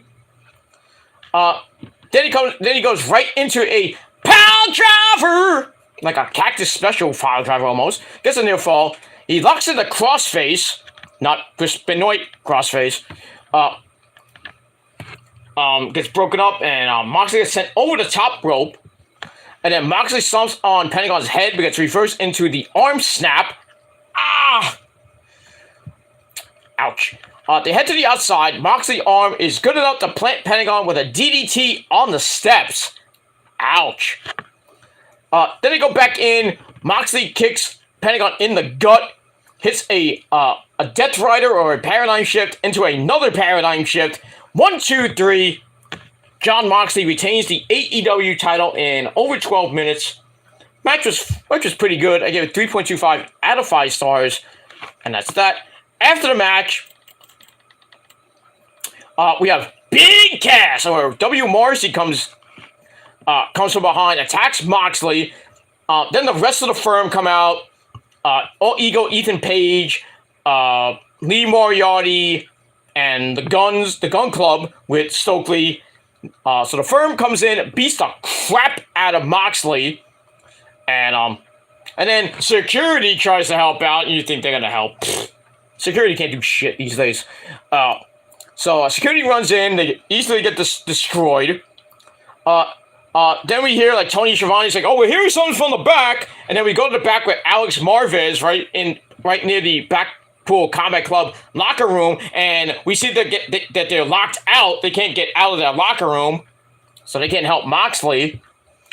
Then he goes right into a pile driver, like a Cactus Special pile driver almost. Gets a near fall. He locks in the crossface, not Chris Benoit crossface. Gets broken up, and Moxley gets sent over the top rope. And then Moxley stomps on Pentagon's head, but gets reversed into the arm snap. Ouch. They head to the outside. Moxley's arm is good enough to plant Pentagon with a DDT on the steps. Ouch. Then they go back in. Moxley kicks Pentagon in the gut. Hits a Death Rider or a Paradigm Shift into another Paradigm Shift. 1, 2, 3. Jon Moxley retains the AEW title in over 12 minutes. Match was pretty good. I gave it 3.25 out of 5 stars. And that's that. After the match, we have Big Cass, or W. Morrissey comes from behind, attacks Moxley. Then the rest of the firm come out. All Ego, Ethan Page, Lee Moriarty, and the Gun Club with Stokely. So the firm comes in, beats the crap out of Moxley, and then security tries to help out, and you think they're gonna help. Security can't do shit these days. So security runs in, they easily get destroyed. Then we hear like Tony Schiavone's like, we're hearing something from the back, and then we go to the back with Alex Marvez right near the Blackpool Combat Club locker room, and we see that they're locked out. They can't get out of that locker room, so they can't help Moxley.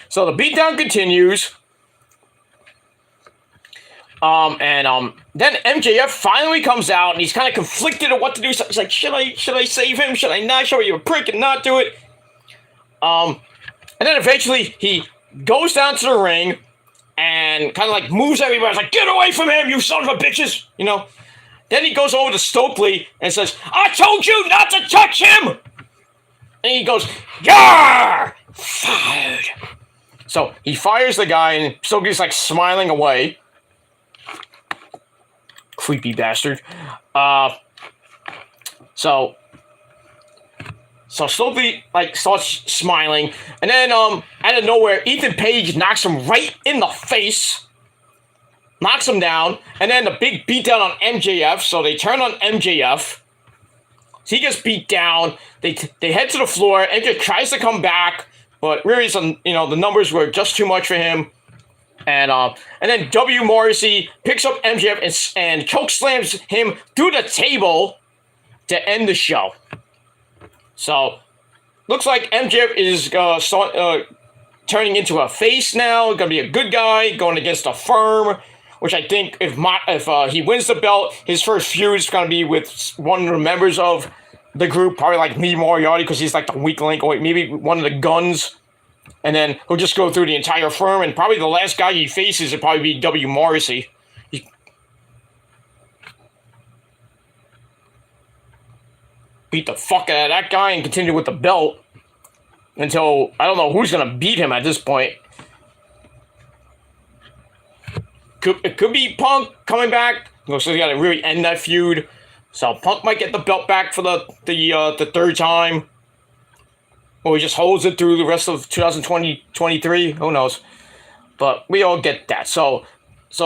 So the beatdown continues. Then MJF finally comes out, and he's kind of conflicted on what to do. So he's like, should I save him? Should I not? Should I be a prick and not do it? And then eventually he goes down to the ring and kind of like moves everybody. It's like, get away from him, you son of a bitches! You know. Then he goes over to Stokely and says, I told you not to touch him! And he goes, Yarr! Fired. So he fires the guy, and Stokely's like smiling away. Creepy bastard. So Stokely like starts smiling, and then out of nowhere, Ethan Page knocks him right in the face, knocks him down, and then the big beatdown on MJF. So they turn on MJF. So he gets beat down. They head to the floor. MJF tries to come back, but really, the numbers were just too much for him. And then W. Morrissey picks up MJF and choke slams him through the table to end the show. So, looks like MJF is turning into a face now. Going to be a good guy going against a Firm, which I think if he wins the belt, his first feud is going to be with one of the members of the group, probably like Lee Moriarty, because he's like the weak link, or maybe one of the Guns. And then he'll just go through the entire Firm, and probably the last guy he faces will probably be W. Morrissey. Beat the fuck out of that guy and continue with the belt until I don't know who's gonna beat him at this point. It could be Punk coming back. So he got to really end that feud. So Punk might get the belt back for the third time. Or he just holds it through the rest of 2023. Who knows? But we all get that. So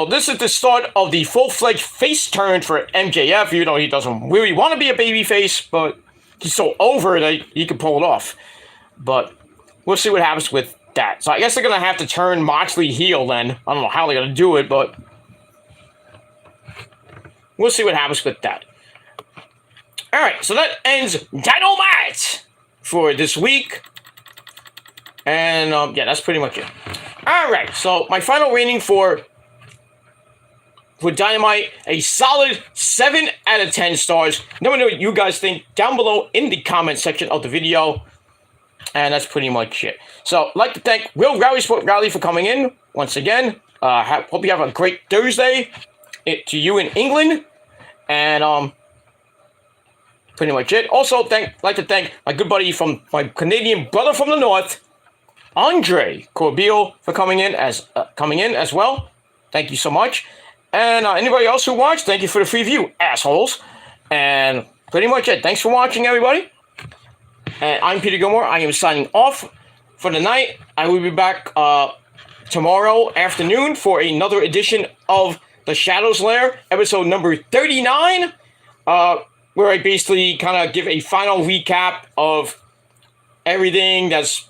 this is the start of the full-fledged face turn for MJF. You know, he doesn't really want to be a babyface, but he's so over that he can pull it off. But we'll see what happens with that. So I guess they're going to have to turn Moxley heel then. I don't know how they're going to do it, but we'll see what happens with that. All right, so that ends Dynamite for this week. And, yeah, that's pretty much it. All right, so my final rating for Dynamite, a solid 7 out of 10 stars. Let me know what you guys think down below in the comment section of the video. And that's pretty much it. So, I'd like to thank Will Rally Sport Rally for coming in once again. Hope you have a great Thursday to you in England. And, pretty much it. Also, like to thank my good buddy from my Canadian brother from the north, Andre Corbeil, for coming in as well. Thank you so much. And anybody else who watched, thank you for the free view, assholes. And pretty much it. Thanks for watching, everybody. And I'm Peter Gilmore. I am signing off for the night. I will be back tomorrow afternoon for another edition of The Shadows Lair, episode number 39. Where I basically kind of give a final recap of everything that's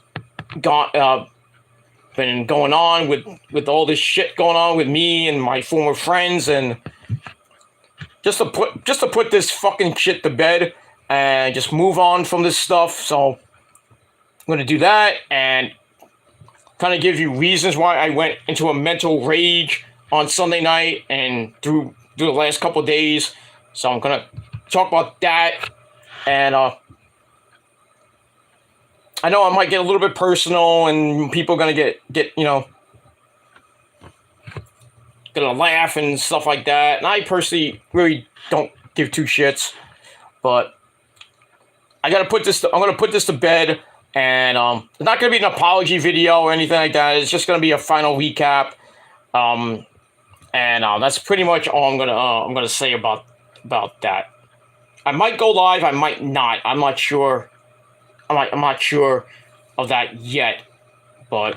been going on with all this shit going on with me and my former friends, and just to put this fucking shit to bed and just move on from this stuff. So I'm going to do that and kind of give you reasons why I went into a mental rage on Sunday night and through the last couple of days. So I'm going to talk about that, and I know I might get a little bit personal, and people are gonna get gonna laugh and stuff like that. And I personally really don't give two shits, but I'm gonna put this to bed, and it's not gonna be an apology video or anything like that. It's just gonna be a final recap, and that's pretty much all I'm gonna say about that. I might go live, I might not. I'm not sure. I'm not sure of that yet, but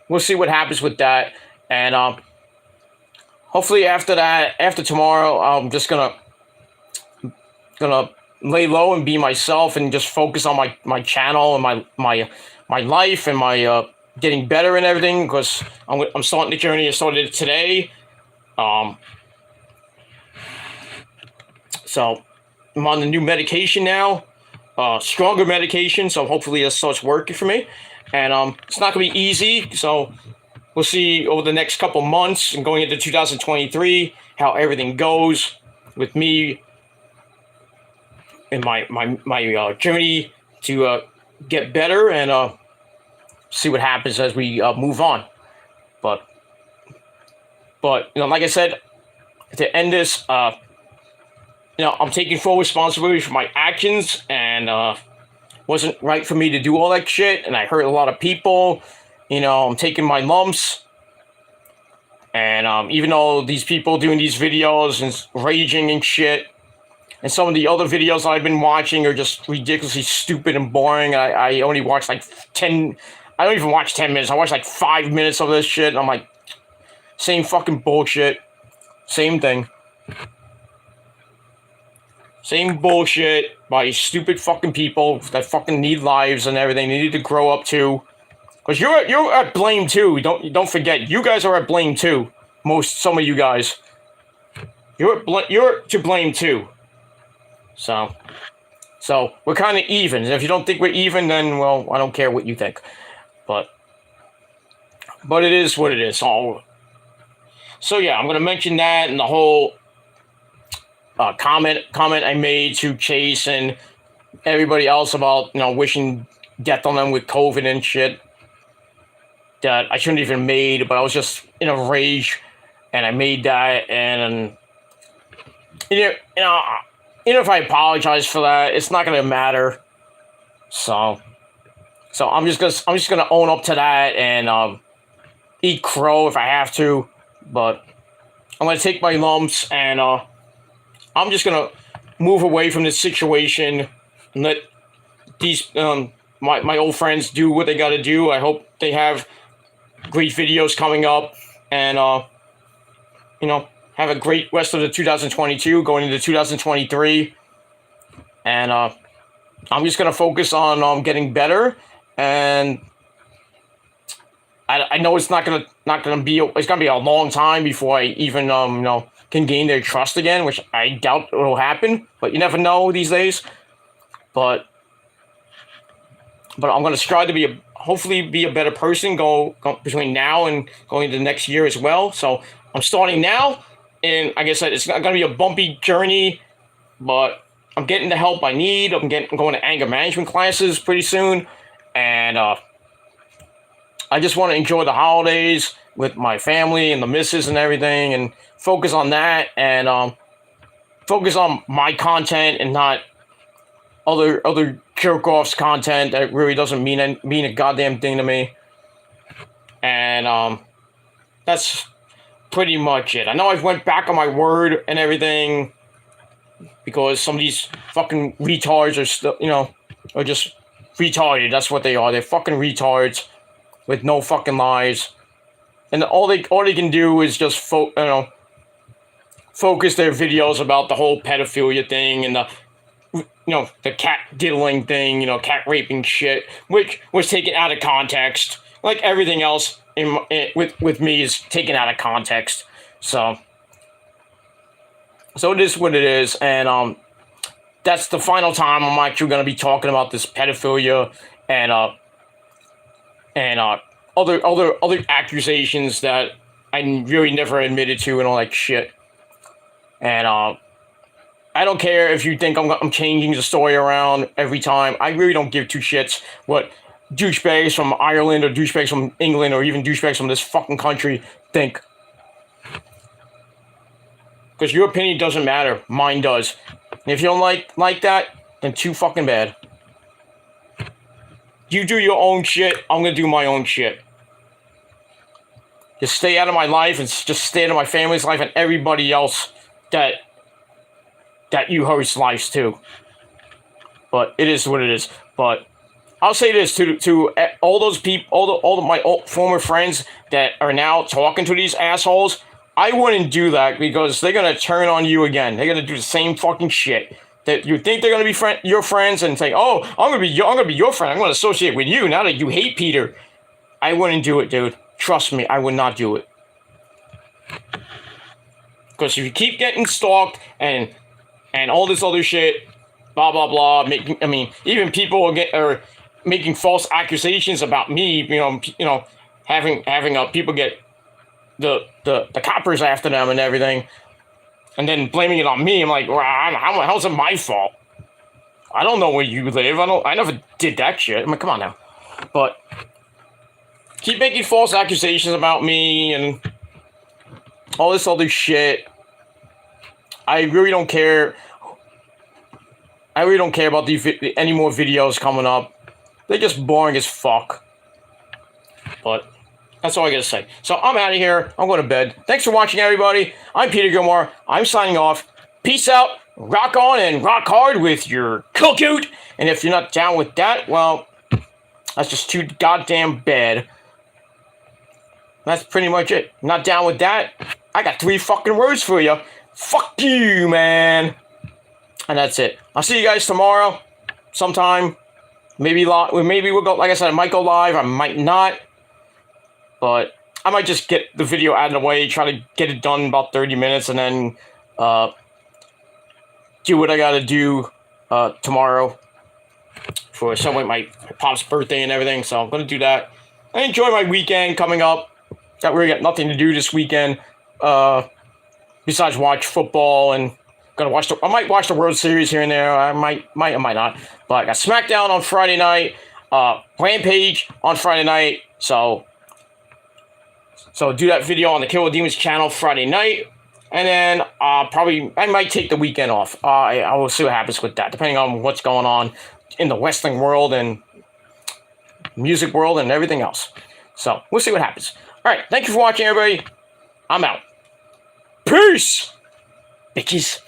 we'll see what happens with that. And hopefully after tomorrow, I'm just gonna lay low and be myself and just focus on my channel and my life and my getting better and everything, because I'm starting the journey. I started it today. So I'm on the new medication now, stronger medication, so hopefully it starts working for me. And it's not going to be easy, so we'll see over the next couple months and going into 2023 how everything goes with me and my journey to get better and see what happens as we move on. But like I said, to end this, I'm taking full responsibility for my actions, and wasn't right for me to do all that shit, and I hurt a lot of people. I'm taking my lumps, and even though these people doing these videos and raging and shit, and some of the other videos I've been watching are just ridiculously stupid and boring. I only watch like 10. I don't even watch 10 minutes. I watch like 5 minutes of this shit, and I'm like, same fucking bullshit. Same thing. Same bullshit by stupid fucking people that fucking need lives and everything. They need to grow up too. Because you're at blame too. Don't forget, you guys are at blame too. Some of you guys. You're to blame too. So we're kind of even. And if you don't think we're even, then, well, I don't care what you think. But it is what it is. So yeah, I'm going to mention that and the whole comment I made to Chase and everybody else about, wishing death on them with COVID and shit that I shouldn't even made, but I was just in a rage and I made that, and even if I apologize for that, it's not gonna matter. So I'm just gonna own up to that and eat crow if I have to, but I'm gonna take my lumps and I'm just gonna move away from this situation and let these my old friends do what they gotta do. I hope they have great videos coming up, and have a great rest of the 2022 going into 2023. And I'm just gonna focus on getting better, and I know it's not gonna be a long time before I even can gain their trust again, which I doubt will happen, but you never know these days. But I'm going to strive to hopefully be a better person go between now and going into the next year as well. So I'm starting now, and like I said, it's not going to be a bumpy journey, but I'm getting the help I need. I'm going to anger management classes pretty soon, and I just want to enjoy the holidays with my family and the missus and everything, and focus on that, and focus on my content and not other jerk-offs content that really doesn't mean a goddamn thing to me. And that's pretty much it. I know I've went back on my word and everything because some of these fucking retards are still, are just retarded. That's what they are. They're fucking retards with no fucking lives. And all they can do is just focus their videos about the whole pedophilia thing and the cat diddling thing, cat raping shit, which was taken out of context. Like everything else with me is taken out of context. So it is what it is, and that's the final time I'm actually going to be talking about this pedophilia and other accusations that I really never admitted to and all that shit. And I don't care if you think I'm changing the story around every time. I really don't give two shits what douchebags from Ireland or douchebags from England or even douchebags from this fucking country think. Because your opinion doesn't matter. Mine does. And if you don't like that, then too fucking bad. You do your own shit. I'm going to do my own shit. Just stay out of my life and just stay out of my family's life and everybody else that you hurts lives too. But it is what it is. But I'll say this to all those people, all of my former friends that are now talking to these assholes. I wouldn't do that because they're gonna turn on you again. They're gonna do the same fucking shit. That you think they're gonna be your friends and say, "Oh, I'm gonna be your friend. I'm gonna associate with you now that you hate Peter." I wouldn't do it, dude. Trust me, I would not do it. Because if you keep getting stalked and all this other shit, blah blah blah, even people are making false accusations about me. having people get the coppers after them and everything, and then blaming it on me. I'm like, well, how's it my fault? I don't know where you live. I never did that shit. I mean, come on now. But keep making false accusations about me and all this other shit. I really don't care. I really don't care about any more videos coming up. They're just boring as fuck. But that's all I gotta say. So I'm out of here. I'm going to bed. Thanks for watching, everybody. I'm Peter Gilmore. I'm signing off. Peace out. Rock on and rock hard with your cookoot. And if you're not down with that, well, that's just too goddamn bad. That's pretty much it. Not down with that? I got 3 fucking words for you. Fuck you, man. And that's it. I'll see you guys tomorrow sometime. Maybe we'll go, like I said, I might go live. I might not. But I might just get the video out of the way, try to get it done in about 30 minutes, and then do what I gotta do tomorrow for my pop's birthday and everything. So I'm gonna do that. I enjoy my weekend coming up. Got really got nothing to do this weekend besides watch football and I might watch the World Series here and there. I might not. But I got SmackDown on Friday night, Rampage on Friday night. So do that video on the Kill Demons channel Friday night. And then I might take the weekend off. I will see what happens with that, depending on what's going on in the wrestling world and music world and everything else. So we'll see what happens. All right, thank you for watching, everybody. I'm out. Peace, bitches.